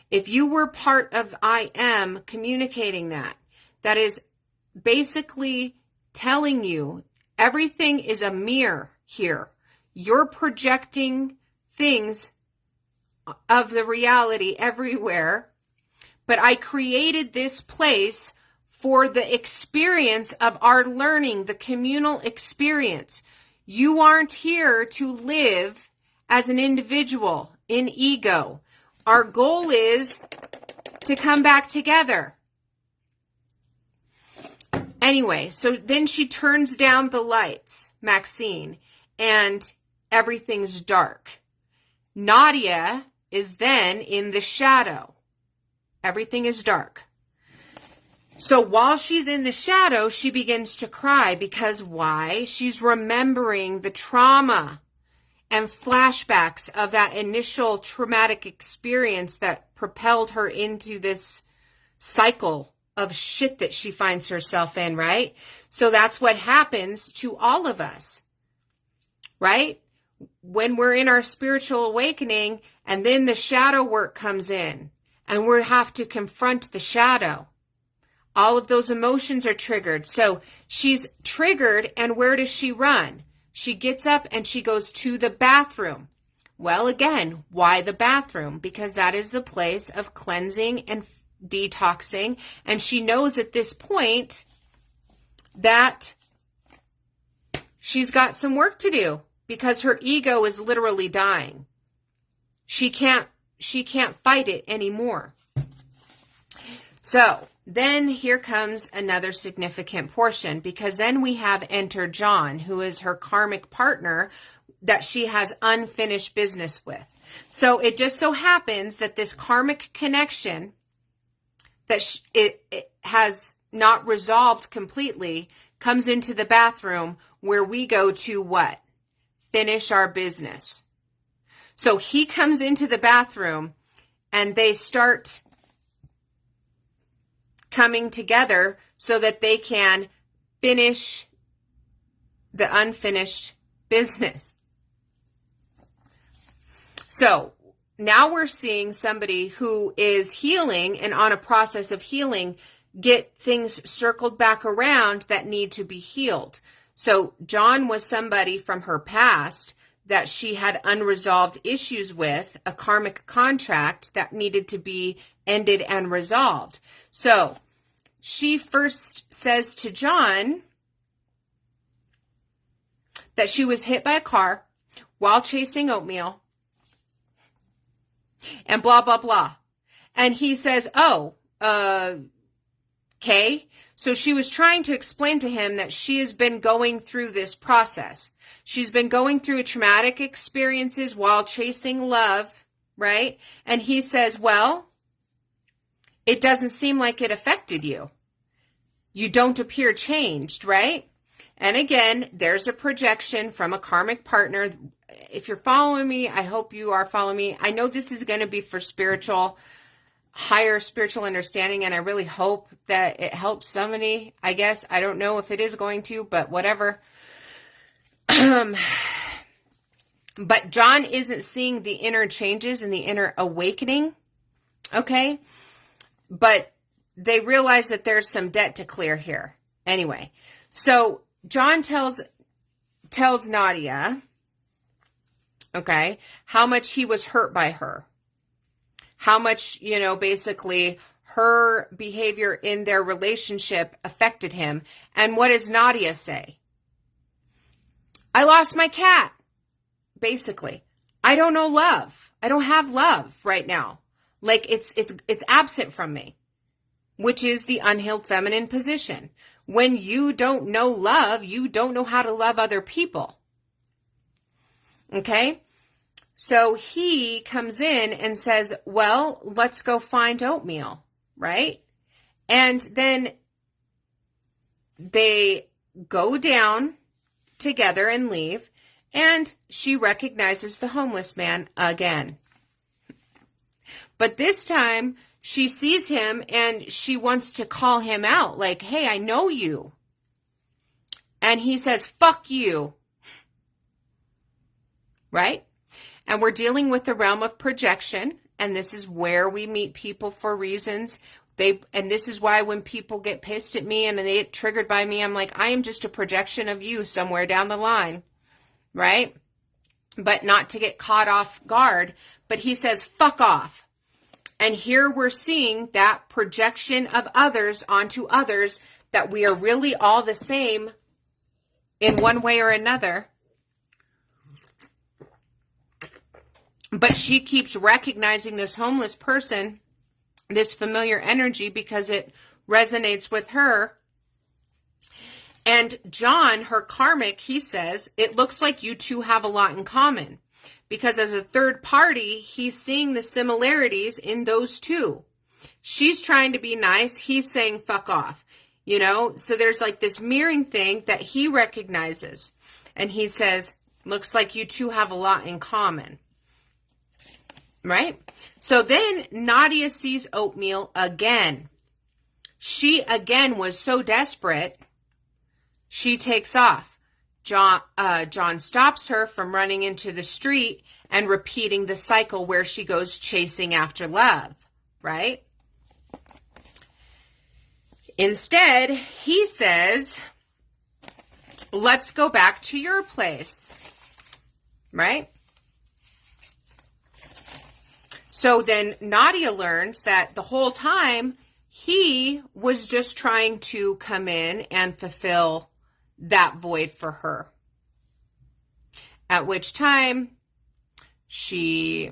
If you were part of I am communicating that, that is basically telling you everything is a mirror here. You're projecting things of the reality everywhere, but I created this place for the experience of our learning, the communal experience. You aren't here to live as an individual in ego. Our goal is to come back together. Anyway, so then she turns down the lights, Maxine, and everything's dark. Nadia is then in the shadow. Everything is dark. So while she's in the shadow, she begins to cry because why? She's remembering the trauma and flashbacks of that initial traumatic experience that propelled her into this cycle of shit that she finds herself in, right? So that's what happens to all of us, right? When we're in our spiritual awakening and then the shadow work comes in and we have to confront the shadow. All of those emotions are triggered. So she's triggered, and where does she run? She gets up and she goes to the bathroom. Well, again, why the bathroom? Because that is the place of cleansing and detoxing. And she knows at this point that she's got some work to do because her ego is literally dying. She can't fight it anymore. So then here comes another significant portion, because then we have enter John, who is her karmic partner that she has unfinished business with. So it just so happens that this karmic connection that it has not resolved completely comes into the bathroom where we go to what? Finish our business. So he comes into the bathroom and they start coming together so that they can finish the unfinished business. So now we're seeing somebody who is healing and on a process of healing get things circled back around that need to be healed. So John was somebody from her past that she had unresolved issues with, a karmic contract that needed to be ended and resolved. So she first says to John that she was hit by a car while chasing oatmeal and blah, blah, blah. And he says, okay. So she was trying to explain to him that she has been going through this process. She's been going through traumatic experiences while chasing love, right? And he says, well, it doesn't seem like it affected you. You don't appear changed, right? And again, there's a projection from a karmic partner. If you're following me, I hope you are following me. I know this is going to be for higher spiritual understanding, and I really hope that it helps somebody. I guess I don't know if it is going to, but whatever. But John isn't seeing the inner changes and the inner awakening. Okay. But they realize that there's some debt to clear here. Anyway, so John tells Nadia, okay, how much he was hurt by her. How much, basically her behavior in their relationship affected him. And what does Nadia say? I lost my cat. Basically, I don't know love. I don't have love right now. Like it's absent from me, which is the unhealed feminine position. When you don't know love, you don't know how to love other people. Okay? So he comes in and says, well, let's go find oatmeal, right? And then they go down together and leave, and she recognizes the homeless man again. But this time, she sees him and she wants to call him out, like, hey, I know you. And he says, fuck you. Right? And we're dealing with the realm of projection, and this is where we meet people for reasons. And this is why when people get pissed at me and they get triggered by me, I'm like, I am just a projection of you somewhere down the line, right? But not to get caught off guard. But he says, fuck off. And here we're seeing that projection of others onto others, that we are really all the same in one way or another. But she keeps recognizing this homeless person, this familiar energy, because it resonates with her. And John, her karmic, he says, it looks like you two have a lot in common. Because as a third party, he's seeing the similarities in those two. She's trying to be nice. He's saying, fuck off. You know, so there's like this mirroring thing that he recognizes. And he says, looks like you two have a lot in common. Right? So then Nadia sees oatmeal again. She again was so desperate, she takes off. John stops her from running into the street and repeating the cycle where she goes chasing after love. Right? Instead, he says, let's go back to your place. Right? So then Nadia learns that the whole time he was just trying to come in and fulfill that void for her. At which time she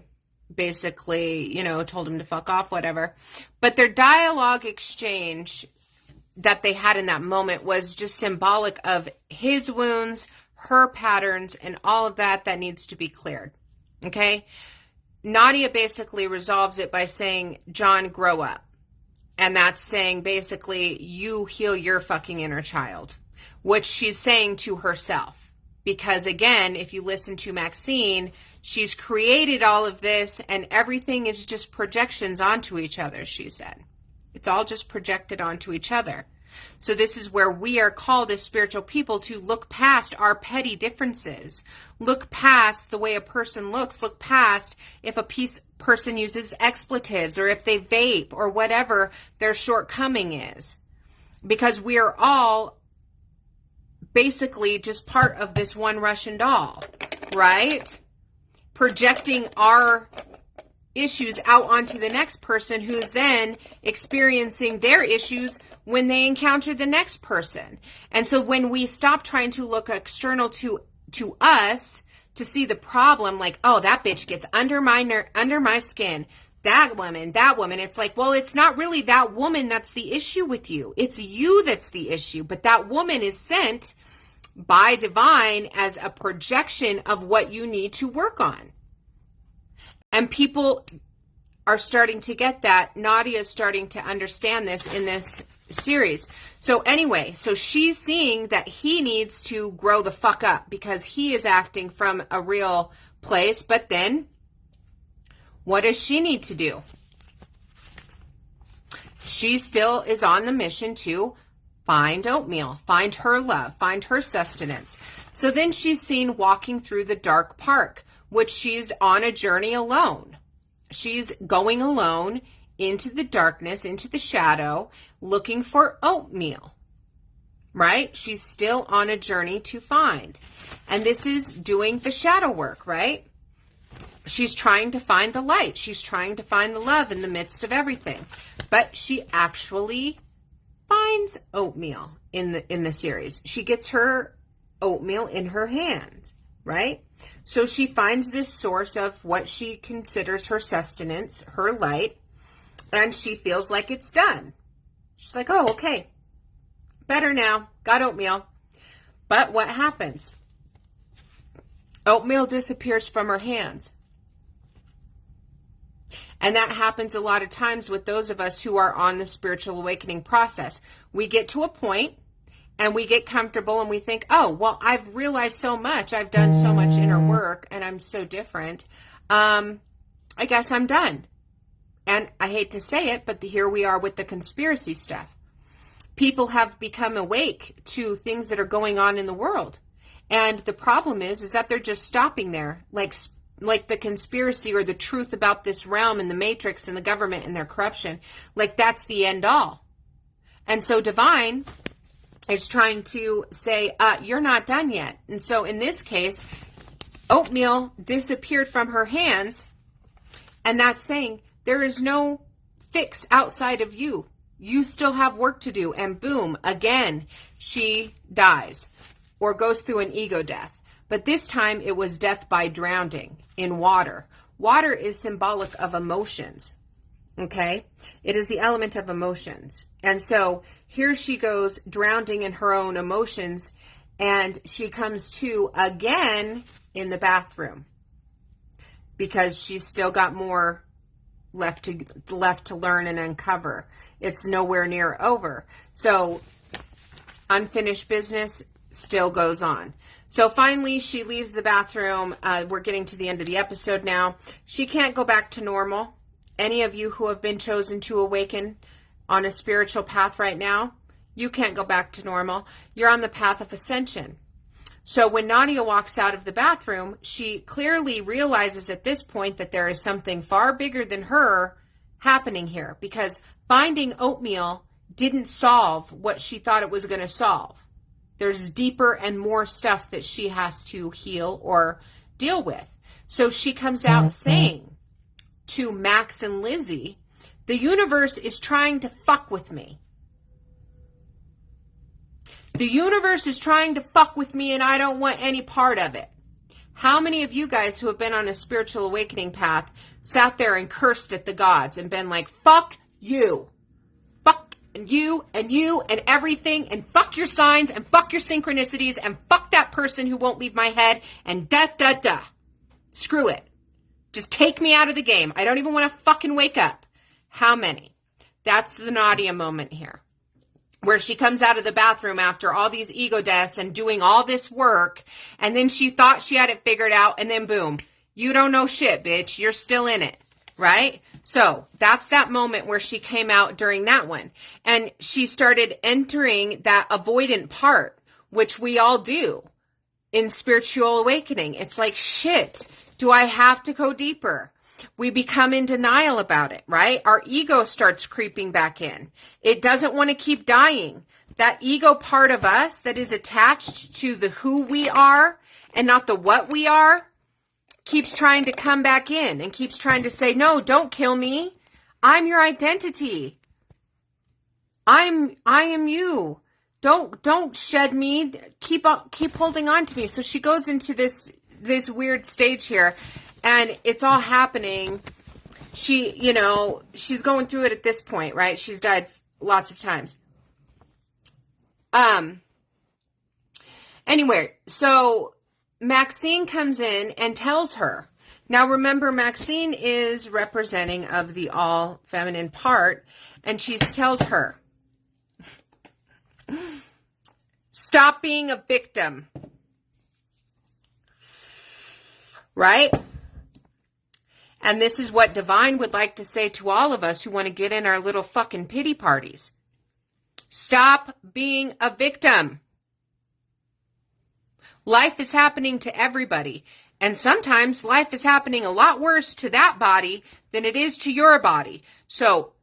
basically, told him to fuck off, whatever. But their dialogue exchange that they had in that moment was just symbolic of his wounds, her patterns, and all of that needs to be cleared. Okay? Nadia basically resolves it by saying, John, grow up. And that's saying basically, you heal your fucking inner child, which she's saying to herself. Because again, if you listen to Maxine, she's created all of this and everything is just projections onto each other, she said. It's all just projected onto each other. So this is where we are called as spiritual people to look past our petty differences. Look past the way a person looks. Look past if a person uses expletives or if they vape or whatever their shortcoming is. Because we are all basically just part of this one Russian doll, right? Projecting our issues out onto the next person who's then experiencing their issues when they encounter the next person. And so when we stop trying to look external to us to see the problem, like, oh, that bitch gets under my skin, that woman, it's like, well, it's not really that woman that's the issue with you. It's you that's the issue. But that woman is sent by divine as a projection of what you need to work on. And people are starting to get that. Nadia is starting to understand this in this series. So anyway, so she's seeing that he needs to grow the fuck up because he is acting from a real place. But then, what does she need to do? She still is on the mission to find oatmeal, find her love, find her sustenance. So then she's seen walking through the dark park, which she's on a journey alone. She's going alone into the darkness, into the shadow, looking for oatmeal, right? She's still on a journey to find. And this is doing the shadow work, right? She's trying to find the light. She's trying to find the love in the midst of everything. But she actually finds oatmeal in the series. She gets her oatmeal in her hands, right? So she finds this source of what she considers her sustenance, her light, and she feels like it's done. She's like, oh, okay, better now, got oatmeal. But what happens? Oatmeal disappears from her hands. And that happens a lot of times with those of us who are on the spiritual awakening process. We get to a point and we get comfortable and we think, oh, well, I've realized so much. I've done so much inner work and I'm so different. I guess I'm done. And I hate to say it, but here we are with the conspiracy stuff. People have become awake to things that are going on in the world. And the problem is that they're just stopping there, like the conspiracy or the truth about this realm and the matrix and the government and their corruption. Like that's the end all. And so divine is trying to say, you're not done yet. And so in this case, oatmeal disappeared from her hands. And that's saying there is no fix outside of you. You still have work to do. And boom, again, she dies or goes through an ego death. But this time it was death by drowning in water. Water is symbolic of emotions. Okay? It is the element of emotions. And so here she goes drowning in her own emotions, and she comes to again in the bathroom because she's still got more left to learn and uncover. It's nowhere near over. So unfinished business still goes on. So finally, she leaves the bathroom. We're getting to the end of the episode now. She can't go back to normal. Any of you who have been chosen to awaken on a spiritual path right now, you can't go back to normal. You're on the path of ascension. So when Nadia walks out of the bathroom, she clearly realizes at this point that there is something far bigger than her happening here, because finding oatmeal didn't solve what she thought it was going to solve. There's deeper and more stuff that she has to heal or deal with. So she comes out saying to Max and Lizzie, the universe is trying to fuck with me. The universe is trying to fuck with me and I don't want any part of it. How many of you guys who have been on a spiritual awakening path sat there and cursed at the gods and been like, fuck you. Fuck you and everything, and fuck your signs and fuck your synchronicities and fuck that person who won't leave my head and da. Screw it. Just take me out of the game. I don't even want to fucking wake up. How many? That's the Nadia moment here, where she comes out of the bathroom after all these ego deaths and doing all this work, and then she thought she had it figured out, and then boom, you don't know shit, bitch. You're still in it, right? So that's that moment where she came out during that one, and she started entering that avoidant part, which we all do in spiritual awakening. It's like, shit, do I have to go deeper? We become in denial about it, right? Our ego starts creeping back in. It doesn't want to keep dying. That ego part of us that is attached to the who we are and not the what we are keeps trying to come back in and keeps trying to say, no, don't kill me. I'm your identity. I am you. Don't shed me. Keep holding on to me. So she goes into this weird stage here, and it's all happening. She's going through it at this point, right? She's died lots of times. Anyway, so Maxine comes in and tells her. Now remember, Maxine is representing of the all feminine part, and she tells her, stop being a victim. Right? And this is what Divine would like to say to all of us who want to get in our little fucking pity parties. Stop being a victim. Life is happening to everybody. And sometimes life is happening a lot worse to that body than it is to your body. So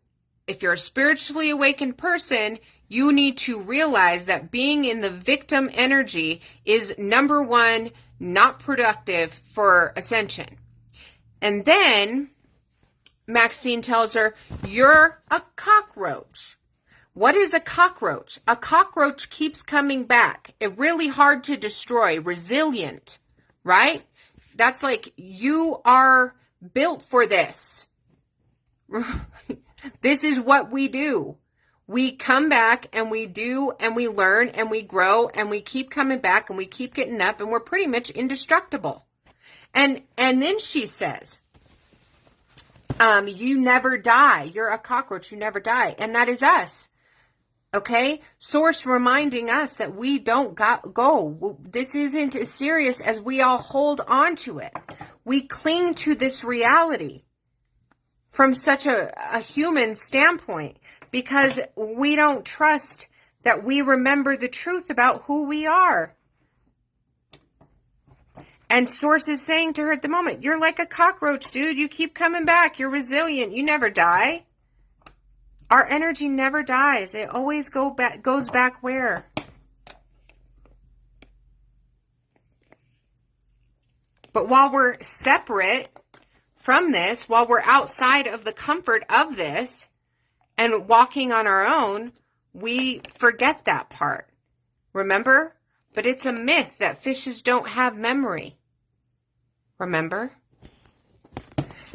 if you're a spiritually awakened person, you need to realize that being in the victim energy is number one, not productive for ascension. And then Maxine tells her, you're a cockroach. What is a cockroach? A cockroach keeps coming back. It's really hard to destroy, resilient, right? That's like, you are built for this. This is what we do. We come back and we do and we learn and we grow and we keep coming back and we keep getting up and we're pretty much indestructible. And then she says, you never die. You're a cockroach. You never die. And that is us. Okay? Source reminding us that we don't go. This isn't as serious as we all hold on to it. We cling to this reality from such a human standpoint because we don't trust that we remember the truth about who we are. And Source is saying to her at the moment, you're like a cockroach, dude. You keep coming back. You're resilient. You never die. Our energy never dies. It always goes back where? But while we're separate from this, while we're outside of the comfort of this and walking on our own, we forget that part. Remember? But it's a myth that fishes don't have memory. Remember?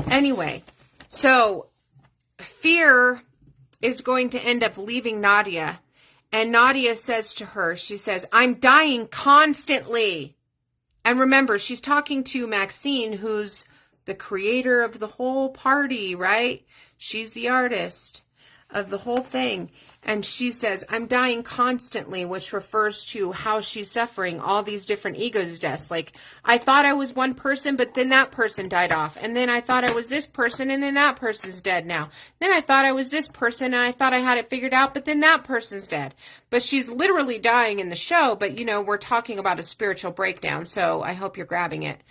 Anyway, so fear is going to end up leaving Nadia. And Nadia says to her, she says, I'm dying constantly. And remember, she's talking to Maxine, who's the creator of the whole party, right? She's the artist of the whole thing. And she says, I'm dying constantly, which refers to how she's suffering all these different egos' deaths. Like, I thought I was one person, but then that person died off. And then I thought I was this person, and then that person's dead now. Then I thought I was this person, and I thought I had it figured out, but then that person's dead. But she's literally dying in the show, but, you know, we're talking about a spiritual breakdown, so I hope you're grabbing it.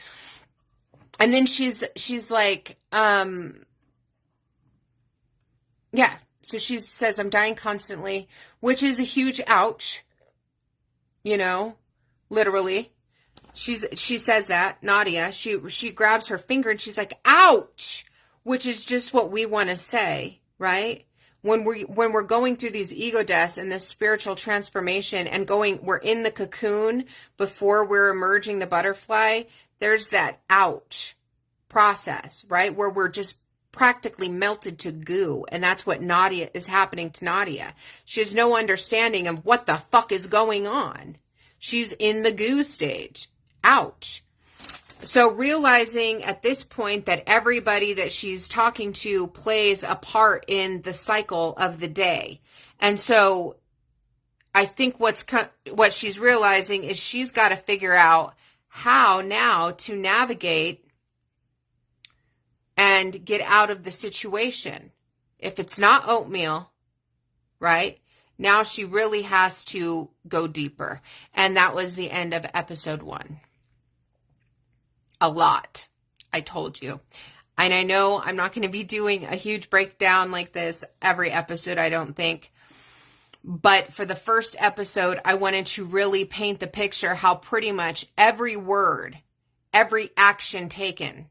And then she's like, yeah. So she says, I'm dying constantly, which is a huge ouch, you know, literally. She says that, Nadia, she grabs her finger and she's like, ouch, which is just what we want to say, right? When we're going through these ego deaths and this spiritual transformation and we're in the cocoon before we're emerging the butterfly, there's that ouch process, right? Where we're just practically melted to goo. And that's what Nadia is happening to Nadia. She has no understanding of what the fuck is going on. She's in the goo stage. Ouch. So realizing at this point that everybody that she's talking to plays a part in the cycle of the day. And so I think what she's realizing is she's got to figure out how now to navigate and get out of the situation. If it's not oatmeal, right? Now she really has to go deeper. And that was the end of episode 1. A lot, I told you. And I know I'm not going to be doing a huge breakdown like this every episode, I don't think. But for the first episode, I wanted to really paint the picture how pretty much every word, every action taken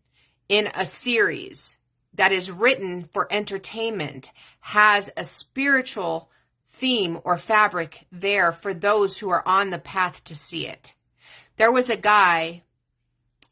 in a series that is written for entertainment has a spiritual theme or fabric there for those who are on the path to see it. There was a guy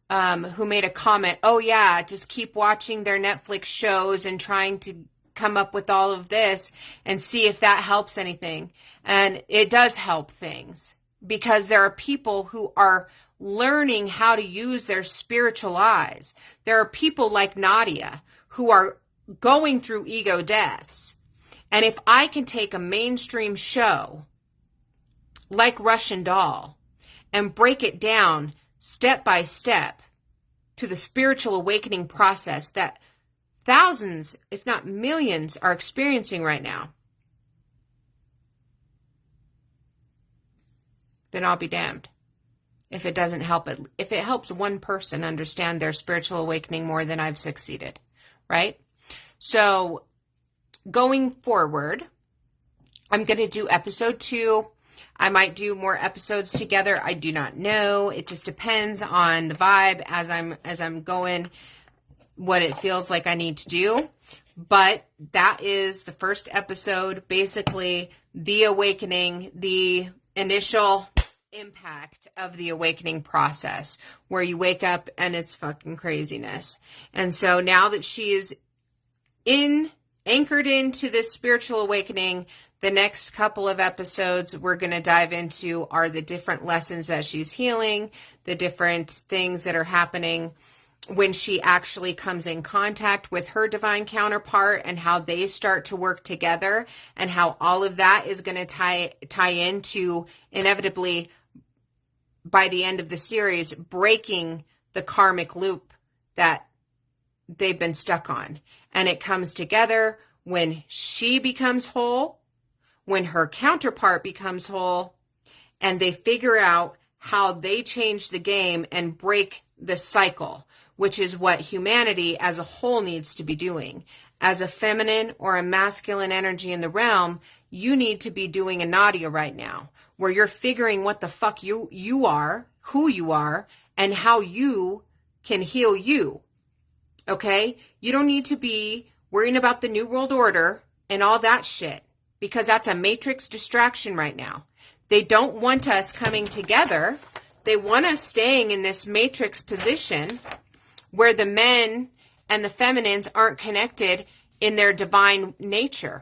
who made a comment, oh yeah, just keep watching their Netflix shows and trying to come up with all of this and see if that helps anything. And it does help things because there are people who are learning how to use their spiritual eyes. There are people like Nadia who are going through ego deaths. And if I can take a mainstream show like Russian Doll and break it down step by step to the spiritual awakening process that thousands, if not millions, are experiencing right now, then I'll be damned. If it doesn't help it, if it helps one person understand their spiritual awakening more than I've succeeded, right? So going forward, I'm going to do episode 2. I might do more episodes together. I do not know. It just depends on the vibe as I'm going. what it feels like I need to do. But that is the first episode, basically the awakening, the initial impact of the awakening process, where you wake up and it's fucking craziness. And so now that she is anchored into this spiritual awakening, the next couple of episodes we're going to dive into are the different lessons that she's healing, the different things that are happening when she actually comes in contact with her divine counterpart, and how they start to work together, and how all of that is going to tie into, inevitably, by the end of the series, breaking the karmic loop that they've been stuck on. And it comes together when she becomes whole, when her counterpart becomes whole, and they figure out how they change the game and break the cycle, which is what humanity as a whole needs to be doing. As a feminine or a masculine energy in the realm, you need to be doing a Nadia right now, where you're figuring what the fuck you are, who you are, and how you can heal you. Okay? You don't need to be worrying about the New World Order and all that shit, because that's a matrix distraction right now. They don't want us coming together. They want us staying in this matrix position where the men and the feminines aren't connected in their divine nature.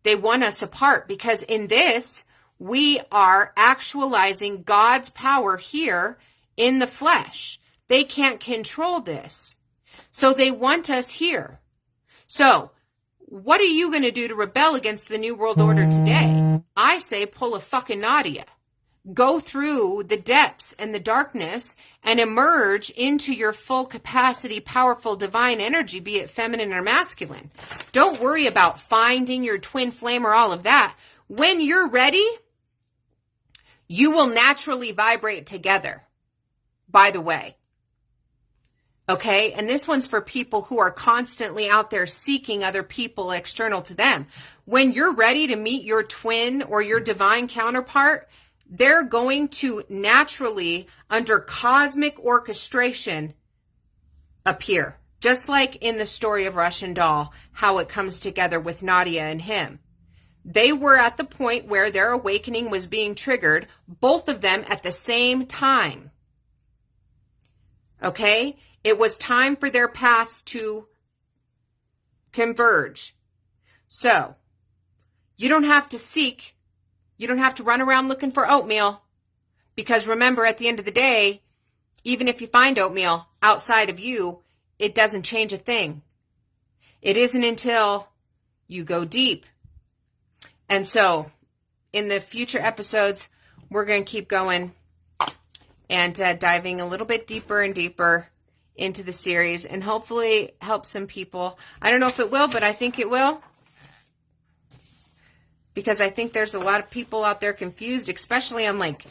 They want us apart, because in this, we are actualizing God's power here in the flesh. They can't control this. So they want us here. So what are you going to do to rebel against the New World Order today? I say pull a fucking Nadia. Go through the depths and the darkness and emerge into your full capacity, powerful divine energy, be it feminine or masculine. Don't worry about finding your twin flame or all of that. When you're ready, you will naturally vibrate together, by the way. Okay? And this one's for people who are constantly out there seeking other people external to them. When you're ready to meet your twin or your divine counterpart, they're going to naturally, under cosmic orchestration, appear. Just like in the story of Russian Doll, how it comes together with Nadia and him. They were at the point where their awakening was being triggered, both of them at the same time. Okay? It was time for their paths to converge. So, you don't have to seek. You don't have to run around looking for oatmeal, because remember, at the end of the day, even if you find oatmeal outside of you, it doesn't change a thing. It isn't until you go deep. And so in the future episodes, we're going to keep going and diving a little bit deeper and deeper into the series, and hopefully help some people. I don't know if it will, but I think it will. Because I think there's a lot of people out there confused, especially on like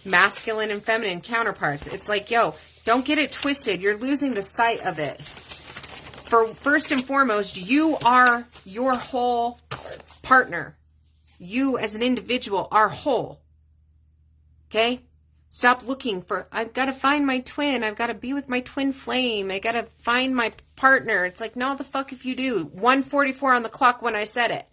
masculine and feminine counterparts. It's like, yo, don't get it twisted. You're losing the sight of it. First and foremost, you are your whole partner. You as an individual are whole. Okay? Stop looking for, I've got to find my twin. I've got to be with my twin flame. I got to find my partner. It's like, no, the fuck if you do. 1:44 on the clock when I said it.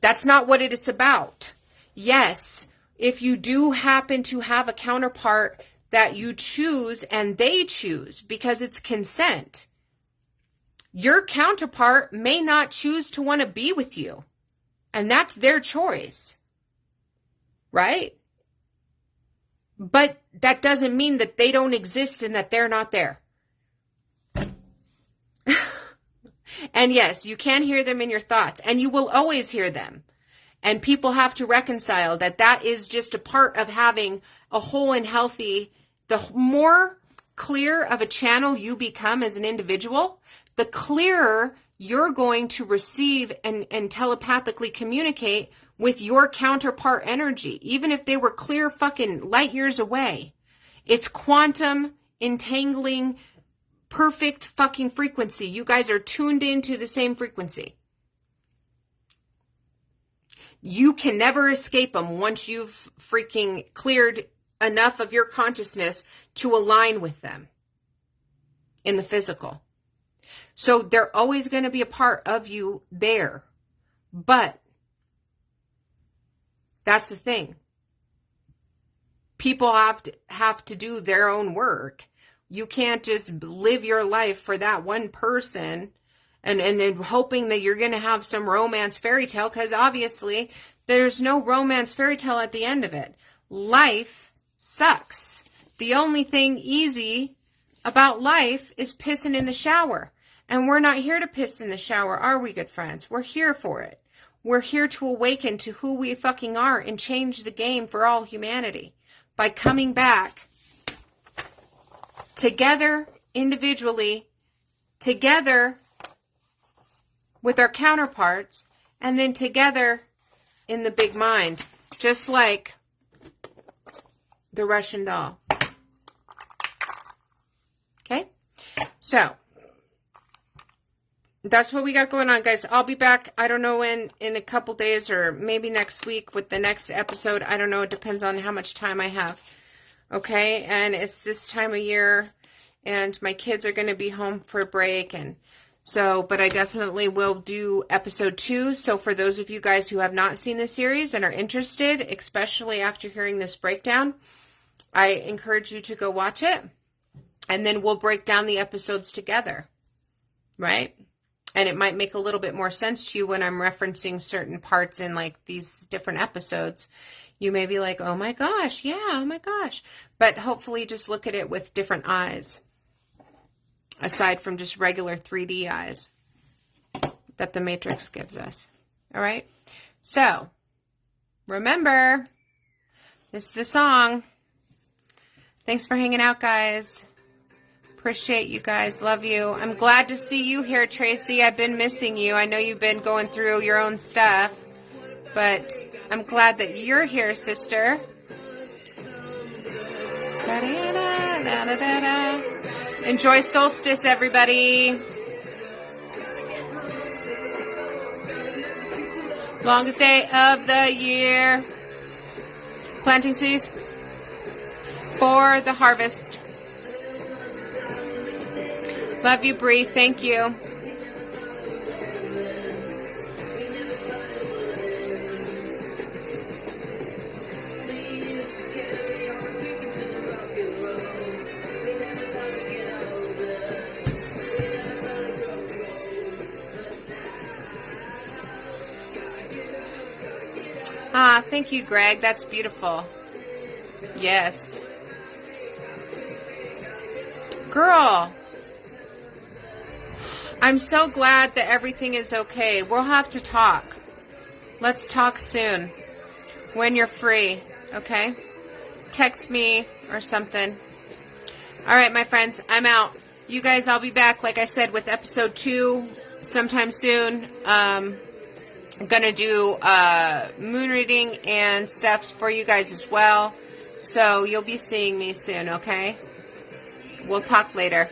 That's not what it's about. Yes, if you do happen to have a counterpart that you choose and they choose, because it's consent, your counterpart may not choose to want to be with you. And that's their choice. Right? But that doesn't mean that they don't exist and that they're not there. And yes, you can hear them in your thoughts, and you will always hear them. And people have to reconcile that that is just a part of having a whole and healthy. The more clear of a channel you become as an individual, the clearer you're going to receive and telepathically communicate with your counterpart energy, even if they were clear fucking light years away. It's quantum entangling, perfect fucking frequency. You guys are tuned into the same frequency. You can never escape them once you've freaking cleared enough of your consciousness to align with them in the physical. So they're always going to be a part of you there. But that's the thing. People have to do their own work. You can't just live your life for that one person and then hoping that you're going to have some romance fairy tale, because obviously there's no romance fairy tale at the end of it. Life sucks. The only thing easy about life is pissing in the shower. And we're not here to piss in the shower, are we, good friends? We're here for it. We're here to awaken to who we fucking are and change the game for all humanity by coming back together individually, together with our counterparts, and then together in the big mind, just like the Russian doll. Okay? So, that's what we got going on, guys. I'll be back, I don't know when, in a couple days or maybe next week with the next episode. I don't know. It depends on how much time I have. Okay? And it's this time of year, and my kids are going to be home for a break, and so, but I definitely will do episode 2. So for those of you guys who have not seen the series and are interested, especially after hearing this breakdown, I encourage you to go watch it. And then we'll break down the episodes together. Right? And it might make a little bit more sense to you when I'm referencing certain parts in like these different episodes. You may be like, oh my gosh, yeah, oh my gosh. But hopefully just look at it with different eyes. Aside from just regular 3D eyes that the Matrix gives us. All right? So, remember, this is the song. Thanks for hanging out, guys. Appreciate you guys. Love you. I'm glad to see you here, Tracy. I've been missing you. I know you've been going through your own stuff, but I'm glad that you're here, sister. Enjoy solstice, everybody. Longest day of the year. Planting seeds for the harvest. Love you, Bree. Thank you. Ah, thank you, Greg. That's beautiful. Yes. Girl, I'm so glad that everything is okay. We'll have to talk. Let's talk soon. When you're free, okay? Text me or something. All right, my friends, I'm out. You guys, I'll be back, like I said, with episode 2 sometime soon. I'm going to do moon reading and stuff for you guys as well. So you'll be seeing me soon, okay? We'll talk later.